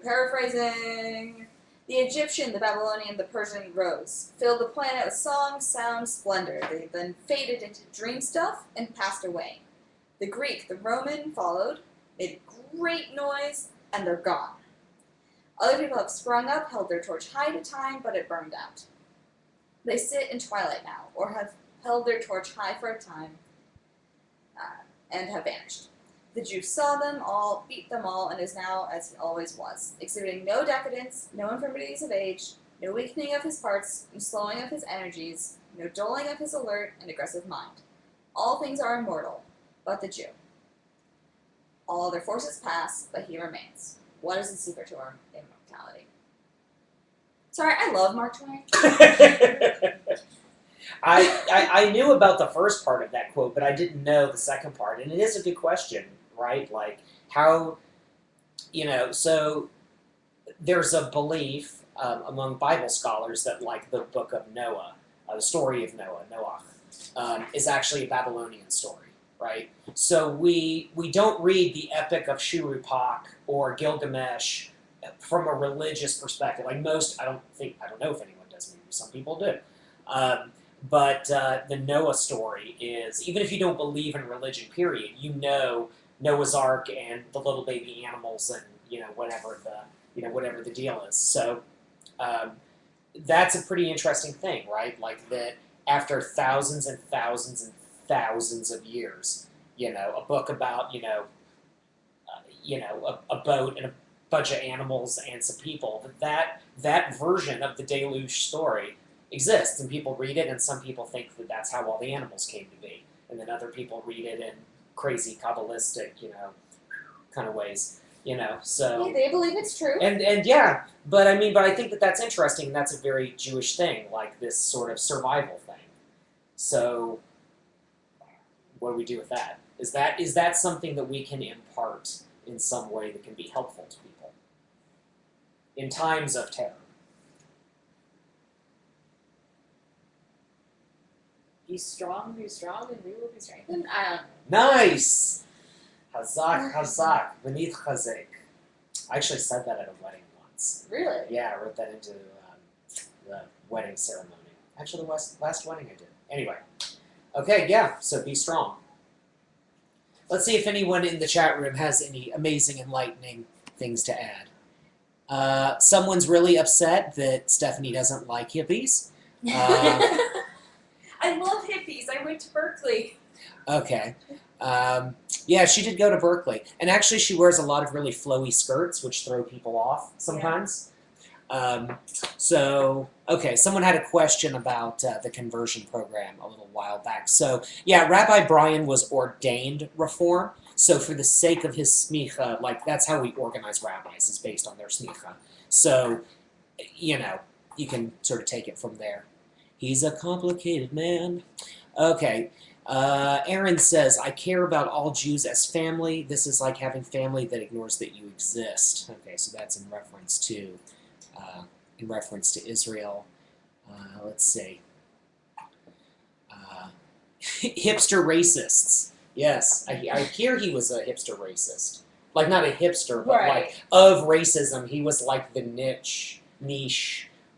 Paraphrasing, the Egyptian, the Babylonian, the Persian rose, filled the planet with song, sound, splendor. They then faded into dream stuff and passed away. The Greek, the Roman followed, made great noise, and they're gone. Other people have sprung up, held their torch high to time, but it burned out. They sit in twilight now, or have held their torch high for a time, and have vanished. The Jew saw them all, beat them all, and is now as he always was, exhibiting no decadence, no infirmities of age, no weakening of his parts, no slowing of his energies, no dulling of his alert and aggressive mind. All things are immortal, but the Jew. All other forces pass, but he remains. What is the secret to our immortality? Sorry, I love Mark Twain. I knew about the first part of that quote, but I didn't know the second part. And it is a good question, right? Like, how, so there's a belief among Bible scholars that, the book of Noah, the story of Noah, is actually a Babylonian story, right? So we don't read the Epic of Shuruppak or Gilgamesh from a religious perspective. I don't know if anyone does, maybe some people do. But the Noah story is, even if you don't believe in religion, period, Noah's Ark and the little baby animals and, whatever the deal is. So that's a pretty interesting thing, right? Like that after thousands and thousands and thousands of years, a book about, a boat and a bunch of animals and some people, that version of the deluge story exists, and people read it, and some people think that that's how all the animals came to be, and then other people read it in crazy Kabbalistic, kind of ways, so... Yeah, they believe it's true. And yeah, but I think that that's interesting, and that's a very Jewish thing, like this sort of survival thing. So, what do we do with that? Is that something that we can impart in some way that can be helpful to people in times of terror? Be strong, and we will be strengthened. I don't know. Nice! Hazak, hazak, benith chazek. I actually said that at a wedding once. Really? Yeah, I wrote that into the wedding ceremony. Actually, the last wedding I did. Anyway. Okay, yeah, so be strong. Let's see if anyone in the chat room has any amazing, enlightening things to add. Someone's really upset that Stephanie doesn't like hippies. I love hippies. I went to Berkeley. Okay. Yeah, she did go to Berkeley. And actually, she wears a lot of really flowy skirts, which throw people off sometimes. Okay, someone had a question about the conversion program a little while back. So, yeah, Rabbi Brian was ordained Reform. So for the sake of his smicha, like, that's how we organize rabbis, is based on their smicha. So, you know, you can sort of take it from there. He's a complicated man. Okay. Aaron says, I care about all Jews as family. This is like having family that ignores that you exist. Okay, so that's in reference to Israel. Let's see. Hipster racists. Yes, I hear he was a hipster racist. Like, not a hipster, but Right. like, of racism, he was like the niche.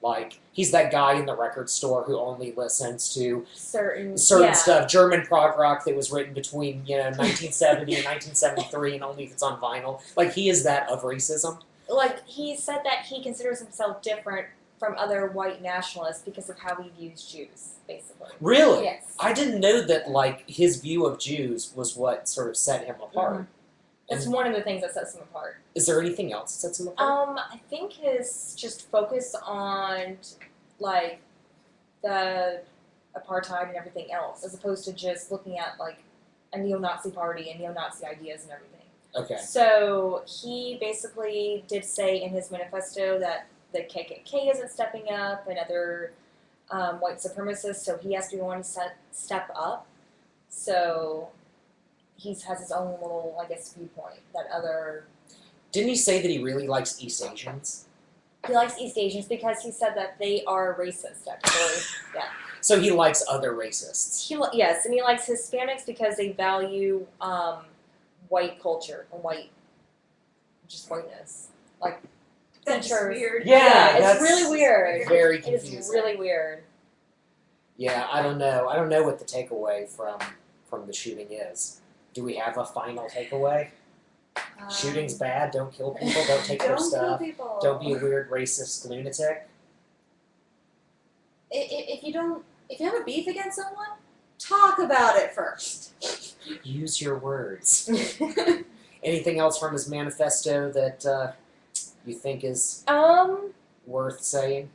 Like, he's that guy in the record store who only listens to certain certain stuff, German prog rock that was written between 1970 and 1973, and only if it's on vinyl. Like, he is that of racism. Like, he said that he considers himself different from other white nationalists because of how he views Jews, basically. Really? Yes. I didn't know that, like, his view of Jews was what sort of set him apart. That's And one of the things that sets him apart. is there anything else that sets him apart? I think his just focus on, like, the apartheid and everything else, as opposed to just looking at, like, a neo-Nazi party and neo-Nazi ideas and everything. Okay. So he basically did say in his manifesto that the KKK isn't stepping up and other white supremacists, so he has to be one to step up. So he has his own little, I guess, viewpoint that other... Didn't he say that he really likes East Asians? He likes East Asians because he said that they are racist, actually. Yeah. So he likes other racists. Yes, and he likes Hispanics because they value white culture and just whiteness. Like, That's features. weird. Yeah, it's that's really weird. Very It confusing. is really weird. Yeah, I don't know. I don't know what the takeaway from the shooting is. Do we have a final takeaway? Shooting's bad. Don't kill people. Don't take their Don't kill stuff. people. Don't be a weird racist lunatic. If you have a beef against someone, talk about it first. Use your words. Anything else from his manifesto that you think is worth saying?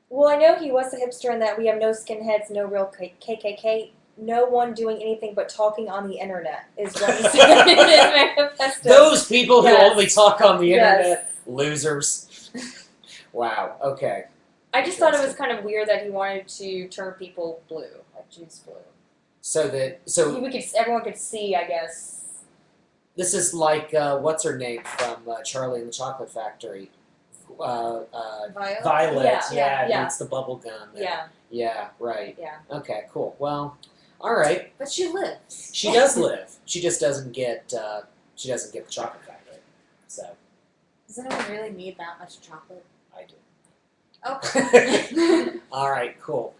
Well, I know he was a hipster in that we have no skinheads, no real KKK, no one doing anything but talking on the internet is what he said in his manifesto. Those people who Yes. only talk on the Yes. internet, losers. Wow. Okay. I just thought it was kind of weird that he wanted to turn people blue, like Jews blue. So Everyone could see, I guess. this is like what's her name from Charlie and the Chocolate Factory. Violet? Violet, Yeah. it's the bubble gum. Yeah. Yeah, right. Yeah. Okay, cool. Well, all right. But she lives. She does live. She just doesn't get. She doesn't get the chocolate factory. So Does anyone really need that much chocolate? I do. Okay. All right, cool.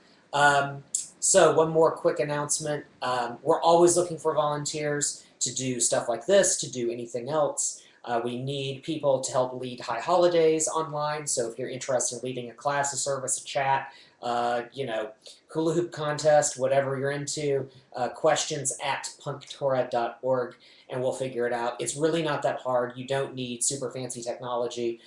So one more quick announcement. We're always looking for volunteers to do stuff like this, to do anything else. We need people to help lead high holidays online. So if you're interested in leading a class, a service, a chat, hula hoop contest, whatever you're into, questions at punktorah.org, and we'll figure it out. It's really not that hard. You don't need super fancy technology.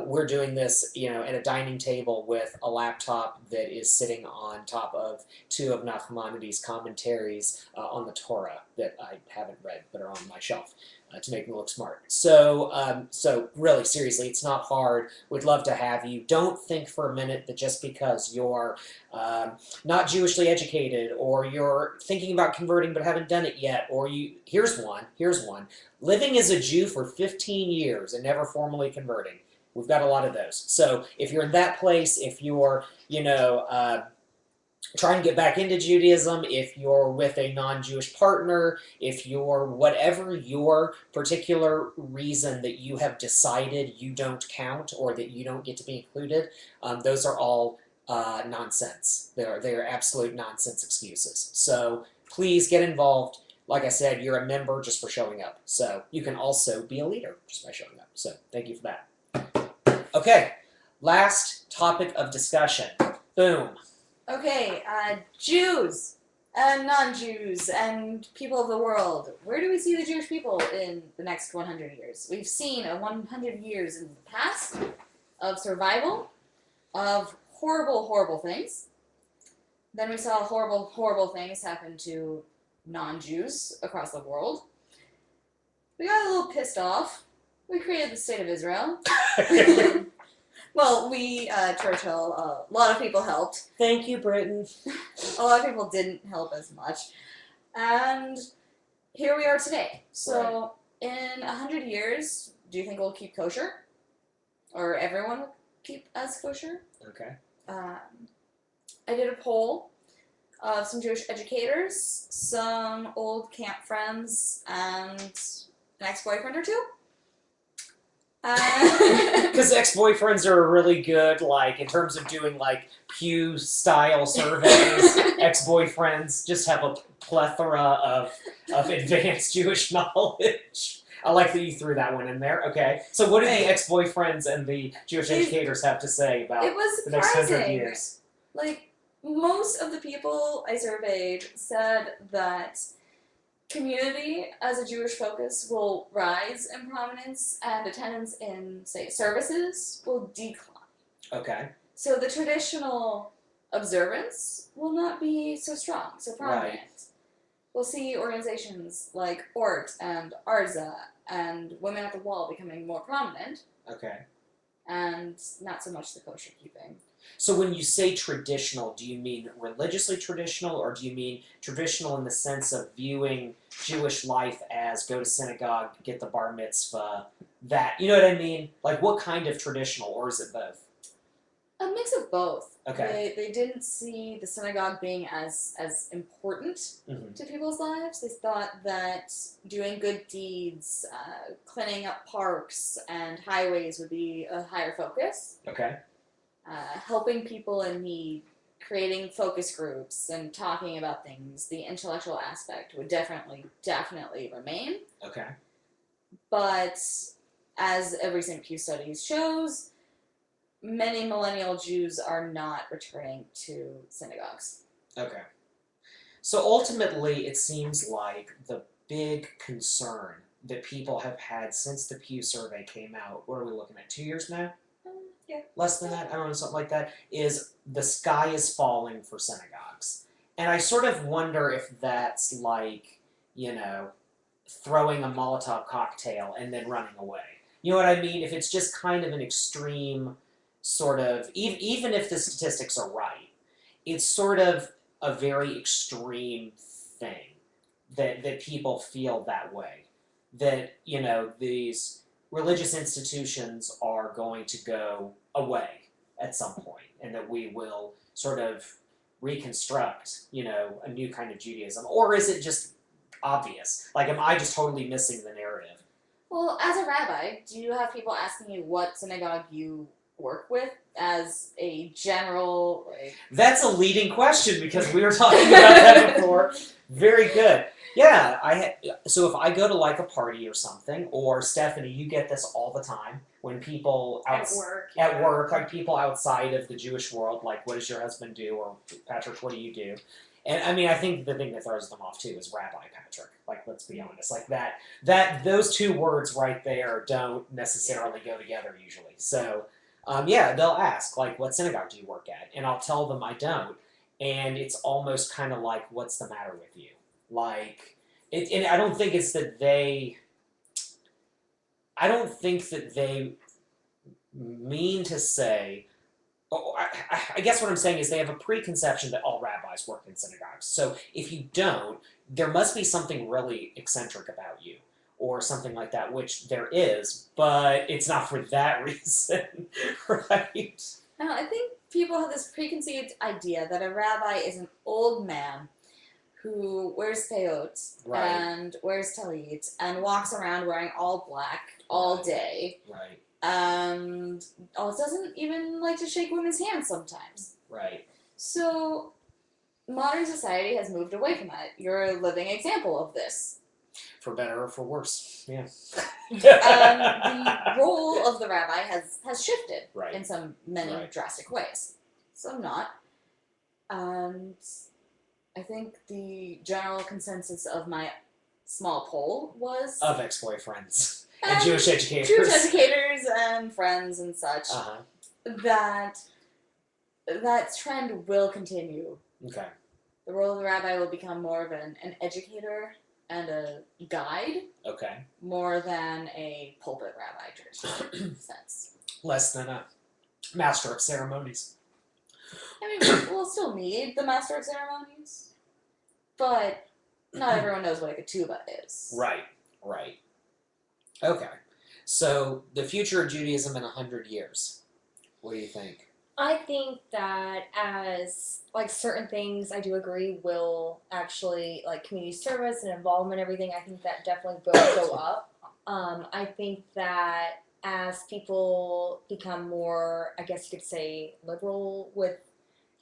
We're doing this, at a dining table with a laptop that is sitting on top of two of Nachmanides' commentaries on the Torah that I haven't read but are on my shelf to make me look smart. So really, seriously, it's not hard. We'd love to have you. Don't think for a minute that just because you're you're not Jewishly educated, or you're thinking about converting but haven't done it yet, or here's one, living as a Jew for 15 years and never formally converting. We've got a lot of those. So if you're in that place, if you're, trying to get back into Judaism, if you're with a non-Jewish partner, if you're whatever your particular reason that you have decided you don't count or that you don't get to be included, those are all nonsense. They're absolute nonsense excuses. So please get involved. Like I said, you're a member just for showing up. So you can also be a leader just by showing up. So thank you for that. Okay, last topic of discussion. Boom. Okay, Jews and non-Jews and people of the world. Where do we see the Jewish people in the next 100 years? We've seen a 100 years in the past of survival, of horrible, horrible things. Then we saw horrible, horrible things happen to non-Jews across the world. We got a little pissed off. We created the State of Israel. Well, Churchill, a lot of people helped. Thank you, Britain. A lot of people didn't help as much. And here we are today. So, in 100 years, do you think we'll keep kosher? Or everyone will keep as kosher? Okay. I did a poll of some Jewish educators, some old camp friends, and an ex-boyfriend or two. Because ex-boyfriends are really good, like, in terms of doing, like, Pew-style surveys. Ex-boyfriends just have a plethora of advanced Jewish knowledge. I like that you threw that one in there. Okay. So what do the ex-boyfriends and the Jewish educators have to say about the next 100 years? Like, most of the people I surveyed said that community as a Jewish focus will rise in prominence and attendance in, say, services will decline. Okay. So the traditional observance will not be so strong, so prominent. Right. We'll see organizations like ORT and ARZA and Women at the Wall becoming more prominent, Okay. and not so much the kosher keeping. So when you say traditional, do you mean religiously traditional, or do you mean traditional in the sense of viewing Jewish life as go to synagogue, get the bar mitzvah, that, you know what I mean? Like, what kind of traditional, or is it both? A mix of both. Okay. They didn't see the synagogue being as important Mm-hmm. to people's lives. They thought that doing good deeds, cleaning up parks and highways would be a higher focus. Okay. Helping people in need, creating focus groups, and talking about things, the intellectual aspect would definitely remain. Okay. But as a recent Pew Studies shows, many millennial Jews are not returning to synagogues. Okay. So ultimately, it seems like the big concern that people have had since the Pew survey came out, what are we looking at, 2 years now? Yeah. Less than that, I don't know, something like that, is the sky is falling for synagogues. And I sort of wonder if that's like, throwing a Molotov cocktail and then running away. You know what I mean? If it's just kind of an extreme sort of, even if the statistics are right, it's sort of a very extreme thing that people feel that way. That, these religious institutions are going to go away at some point, and that we will sort of reconstruct, a new kind of Judaism. Or is it just obvious? Like, am I just totally missing the narrative? Well, as a rabbi, do you have people asking you what synagogue you work with as a general, That's a leading question, because we were talking about that before. Very good. Yeah, so if I go to like a party or something, or Stephanie, you get this all the time when people At work, like people outside of the Jewish world, like, what does your husband do, or Patrick, what do you do? And I mean, I think the thing that throws them off too is Rabbi Patrick. Like, let's be honest, like that those two words right there don't necessarily go together usually. So, they'll ask, like, what synagogue do you work at? And I'll tell them I don't, and it's almost kind of like, what's the matter with you? Like, and I don't think it's that they mean to say I guess what I'm saying is they have a preconception that all rabbis work in synagogues. So if you don't, there must be something really eccentric about you, or something like that, which there is, but it's not for that reason, right? No, I think people have this preconceived idea that a rabbi is an old man who wears peyot Right. and wears talit and walks around wearing all black all Right. day. Right, And doesn't even like to shake women's hands sometimes. right. So modern society has moved away from that. You're a living example of this. For better or for worse, yeah. The role of the rabbi has shifted Right. in many Right. drastic ways. Some not. And I think the general consensus of my small poll was Of ex-boyfriends and Jewish educators. Jewish educators and friends and such Uh-huh. that trend will continue. Okay. The role of the rabbi will become more of an educator and a guide, Okay. more than a pulpit rabbi traditional sense. Less than a master of ceremonies. I mean, we'll still need the master of ceremonies, but not everyone knows what a ketubah is. Right, right. Okay. So, the future of Judaism in 100 years. What do you think? I think that as like certain things, I do agree will actually like community service and involvement, everything. I think that definitely will go up. I think that as people become more, I guess you could say, liberal with,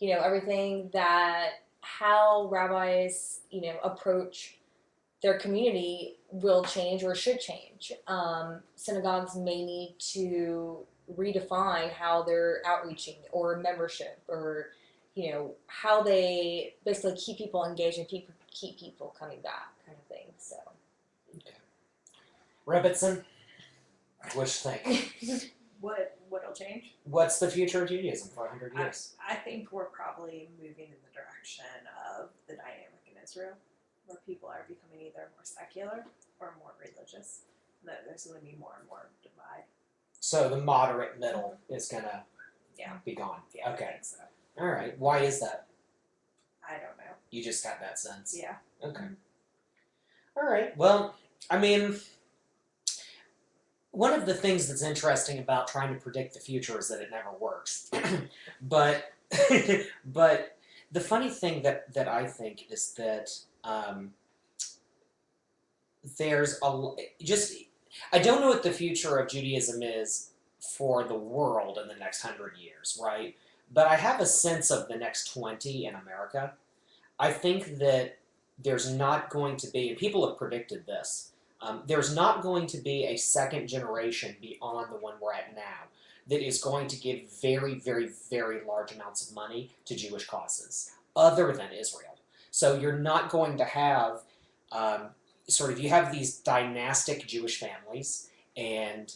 everything, that how rabbis, approach their community will change or should change. Synagogues may need to redefine how they're outreaching or membership, or how they basically keep people engaged and keep people coming back, kind of thing. So Rebbitzin, what you think? What'll change? What's the future of Judaism for 100 years? I think we're probably moving in the direction of the dynamic in Israel, where people are becoming either more secular or more religious. That there's going to be more and more divide. So the moderate middle is going to be gone. Yeah, Okay. I think so. All right. Why is that? I don't know. You just got that sense. Yeah. Okay. All right. Well, I mean, one of the things that's interesting about trying to predict the future is that it never works. but but the funny thing that I think is that there's I don't know what the future of Judaism is for the world in the next 100 years, right? But I have a sense of the next 20 in America. I think that there's not going to be, and people have predicted this, there's not going to be a second generation beyond the one we're at now that is going to give very, very, very large amounts of money to Jewish causes, other than Israel. So you're not going to have, you have these dynastic Jewish families, and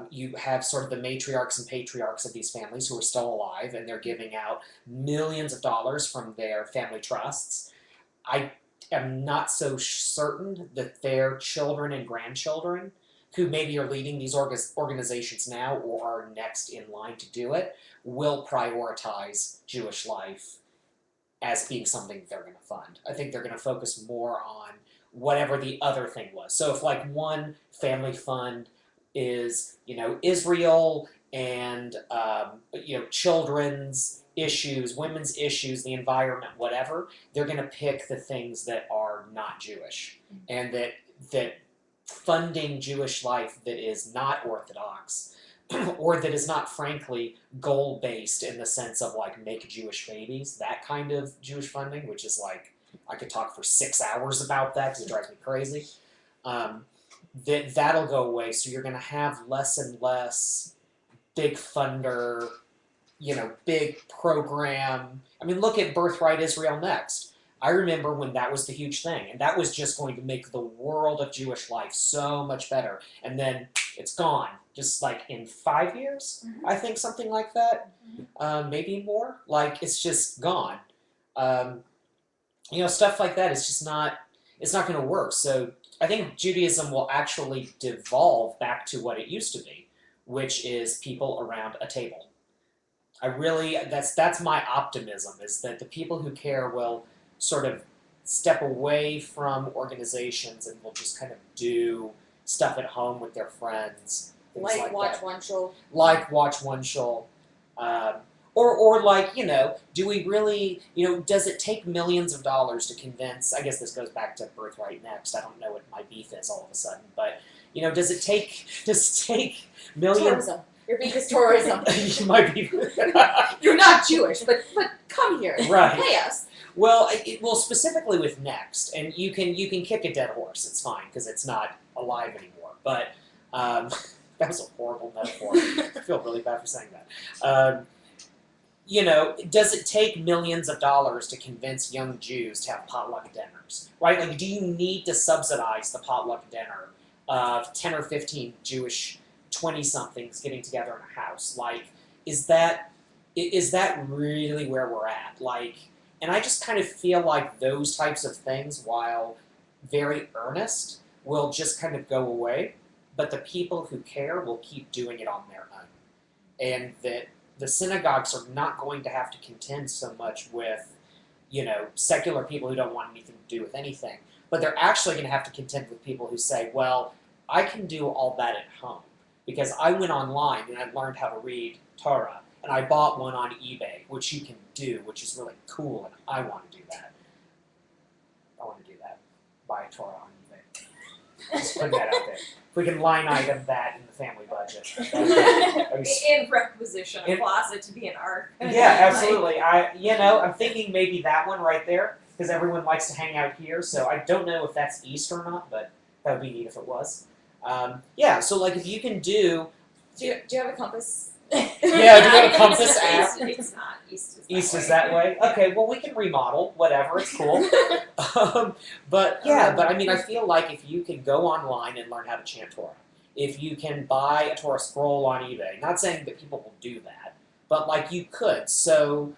you have sort of the matriarchs and patriarchs of these families who are still alive, and they're giving out millions of dollars from their family trusts. I am not so certain that their children and grandchildren, who maybe are leading these organizations now or are next in line to do it, will prioritize Jewish life as being something they're going to fund. I think they're going to focus more on whatever the other thing was. So if like one family fund is, Israel and, children's issues, women's issues, the environment, whatever, they're going to pick the things that are not Jewish. And that funding Jewish life that is not Orthodox, or that is not, frankly, goal-based in the sense of, like, make Jewish babies, that kind of Jewish funding, which is, like, I could talk for 6 hours about that because it drives me crazy. That'll go away, so you're going to have less and less big funder, big program. I mean, look at Birthright Israel Next. I remember when that was the huge thing, and that was just going to make the world of Jewish life so much better. And then it's gone, just like in 5 years, I think, something like that, maybe more. Like, it's just gone. Stuff like that is just not, it's not going to work. So I think Judaism will actually devolve back to what it used to be, which is people around a table. that's my optimism, is that the people who care will sort of step away from organizations and will just kind of do stuff at home with their friends. Things Like like watch that. OneShul. Like watch OneShul. Or like, do we really, does it take millions of dollars to convince, I guess this goes back to Birthright Next, I don't know what my beef is all of a sudden, but, does it take millions... Tourism. Your beef is tourism. My beef... You're not Jewish, but come here. Right. Pay us. Well, specifically with Next, and you can kick a dead horse, it's fine, because it's not alive anymore, but, that was a horrible metaphor. I feel really bad for saying that. Does it take millions of dollars to convince young Jews to have potluck dinners, right? Like, do you need to subsidize the potluck dinner of 10 or 15 Jewish 20-somethings getting together in a house? Like, is that really where we're at? Like, and I just kind of feel like those types of things, while very earnest, will just kind of go away, but the people who care will keep doing it on their own. And that the synagogues are not going to have to contend so much with, secular people who don't want anything to do with anything, but they're actually going to have to contend with people who say, well, I can do all that at home because I went online and I learned how to read Torah, and I bought one on eBay, which you can do, which is really cool, and I want to do that. I want to do that. Buy a Torah on eBay. Just putting that out there. If we can line item that in the family budget. In requisition, a closet to be an art. Yeah, absolutely. I'm thinking maybe that one right there, because everyone likes to hang out here, so I don't know if that's east or not, but that would be neat if it was. So like if you can do... Do you have a compass? Yeah, do you have a compass app? It's not. East is that way? Okay, well we can remodel, whatever, it's cool. But I mean, I feel like if you can go online and learn how to chant Torah, if you can buy a Torah scroll on eBay, not saying that people will do that, but like you could, so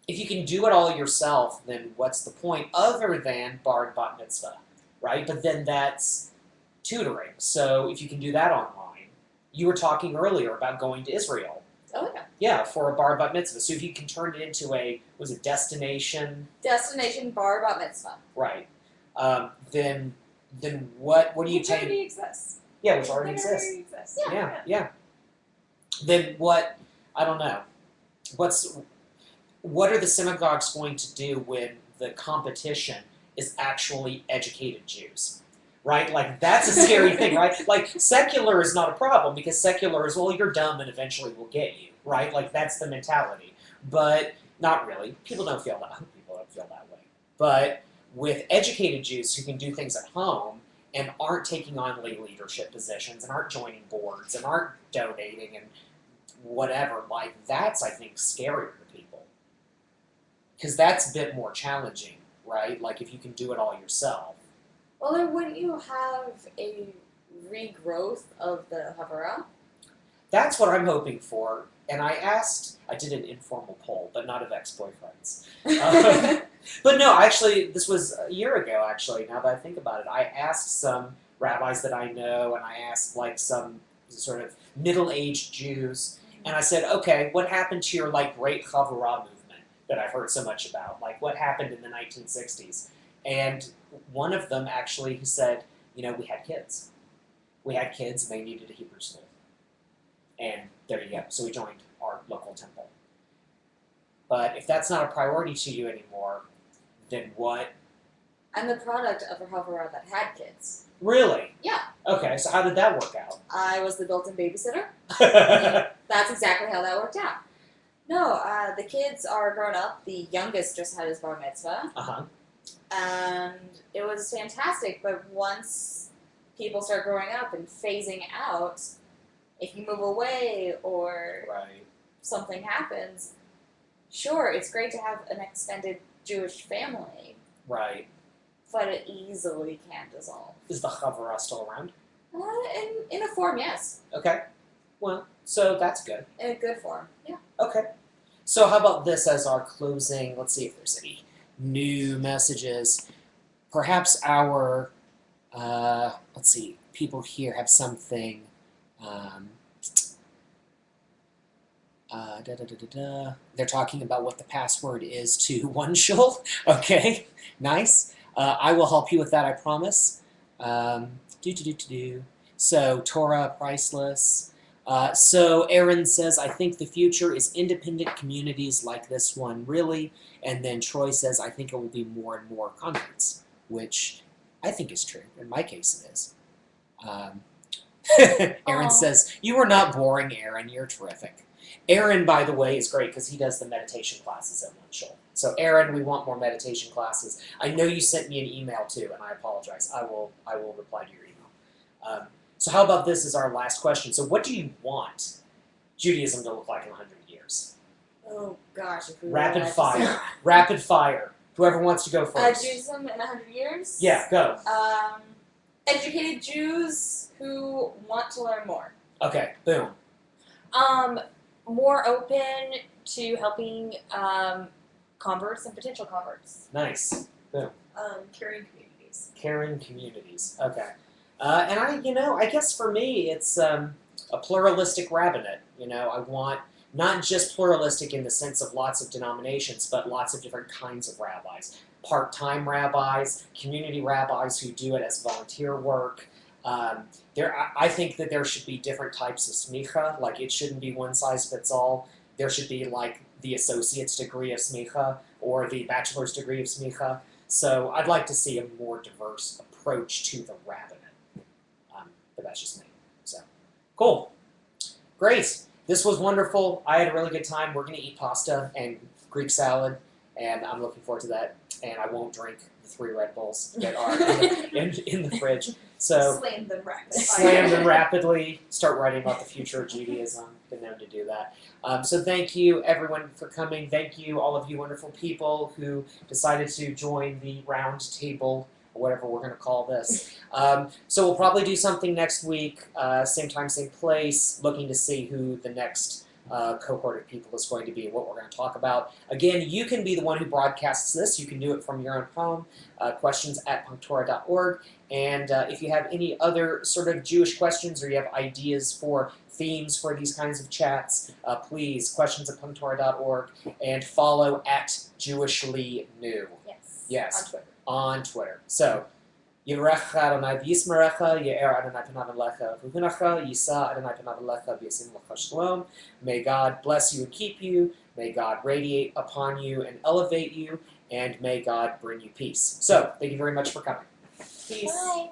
if you can do it all yourself, then what's the point other than bar and bat mitzvah, right? But then that's tutoring, so if you can do that online, you were talking earlier about going to Israel. Oh, yeah. Yeah, for a bar bat mitzvah. So if you can turn it into destination? Destination bar bat mitzvah. Right. Then what do you Which take? already exists. Yeah, which already exists. Yeah. Yeah. Then what, I don't know. What are the synagogues going to do when the competition is actually educated Jews? Right? Like, that's a scary thing, right? Like, secular is not a problem, because secular is, well, you're dumb and eventually we'll get you, right? Like, that's the mentality. But, not really. People don't feel that way. But with educated Jews who can do things at home and aren't taking on leadership positions and aren't joining boards and aren't donating and whatever, like, that's, I think, scarier to people. Because that's a bit more challenging, right? Like, if you can do it all yourself. Well, then wouldn't you have a regrowth of the Havara? That's what I'm hoping for. And I did an informal poll, but not of ex-boyfriends. But no, actually, this was a year ago, actually, now that I think about it. I asked some rabbis that I know, and I asked, like, some sort of middle-aged Jews, and I said, okay, what happened to your, like, great Havara movement that I've heard so much about? Like, what happened in the 1960s? And one of them actually, he said, we had kids. We had kids, and they needed a Hebrew school. And there you go. So we joined our local temple. But if that's not a priority to you anymore, then what? I'm the product of a Havara that had kids. Really? Yeah. Okay, so how did that work out? I was the built-in babysitter. That's exactly how that worked out. No, the kids are grown up. The youngest just had his bar mitzvah. Uh-huh. And it was fantastic, but once people start growing up and phasing out, if you move away or Right. something happens, sure, it's great to have an extended Jewish family, Right. but it easily can dissolve. Is the Havara still around? In a form, yes. Okay. Well, so that's good. In a good form, yeah. Okay. So how about this as our closing? Let's see if there's any new messages. Perhaps our, let's see, people here have something. They're talking about what the password is to OneShul. Okay, nice. I will help you with that, I promise. So, Torah, priceless. So, Aaron says, I think the future is independent communities like this one, really. And then Troy says, I think it will be more and more converts, which I think is true. In my case, it is. Aaron says, you are not boring, Aaron. You're terrific. Aaron, by the way, is great because he does the meditation classes at OneShul. So, Aaron, we want more meditation classes. I know you sent me an email too, and I apologize. I will reply to your email. So, how about this as our last question? So, what do you want Judaism to look like in 100 years? Oh gosh, if we Rapid were fire. Rapid fire. Whoever wants to go first. Judaism in 100 years? Yeah, go. Educated Jews who want to learn more. Okay, boom. More open to helping converts and potential converts. Nice. Boom. Caring communities. Caring communities. Okay. And I guess for me, it's a pluralistic rabbinate. I want not just pluralistic in the sense of lots of denominations, but lots of different kinds of rabbis. Part-time rabbis, community rabbis who do it as volunteer work. I think that there should be different types of smicha. Like, it shouldn't be one size fits all. There should be, like, the associate's degree of smicha or the bachelor's degree of smicha. So I'd like to see a more diverse approach to the rabbinate. But that's just me. So, cool. Great. This was wonderful. I had a really good time. We're going to eat pasta and Greek salad, and I'm looking forward to that. And I won't drink the 3 Red Bulls that are in the fridge. So Slam them rapidly. slam them rapidly. Start writing about the future of Judaism. Been known to do that. So thank you, everyone, for coming. Thank you, all of you wonderful people who decided to join the round table, or whatever we're going to call this. So we'll probably do something next week, same time, same place, looking to see who the next cohort of people is going to be and what we're going to talk about. Again, you can be the one who broadcasts this. You can do it from your own phone. Questions at punktorah.org. And if you have any other sort of Jewish questions or you have ideas for themes for these kinds of chats, please, questions at punktorah.org, and follow at JewishlyNew. Yes. Yes. On Twitter. On Twitter. So, Yivrecha Adonai v'yismerecha, Ye'er Adonai panav alecha v'hunacha, Yisa Adonai panav alecha v'yasim lecha shalom. May God bless you and keep you. May God radiate upon you and elevate you. And may God bring you peace. So, thank you very much for coming. Peace. Bye.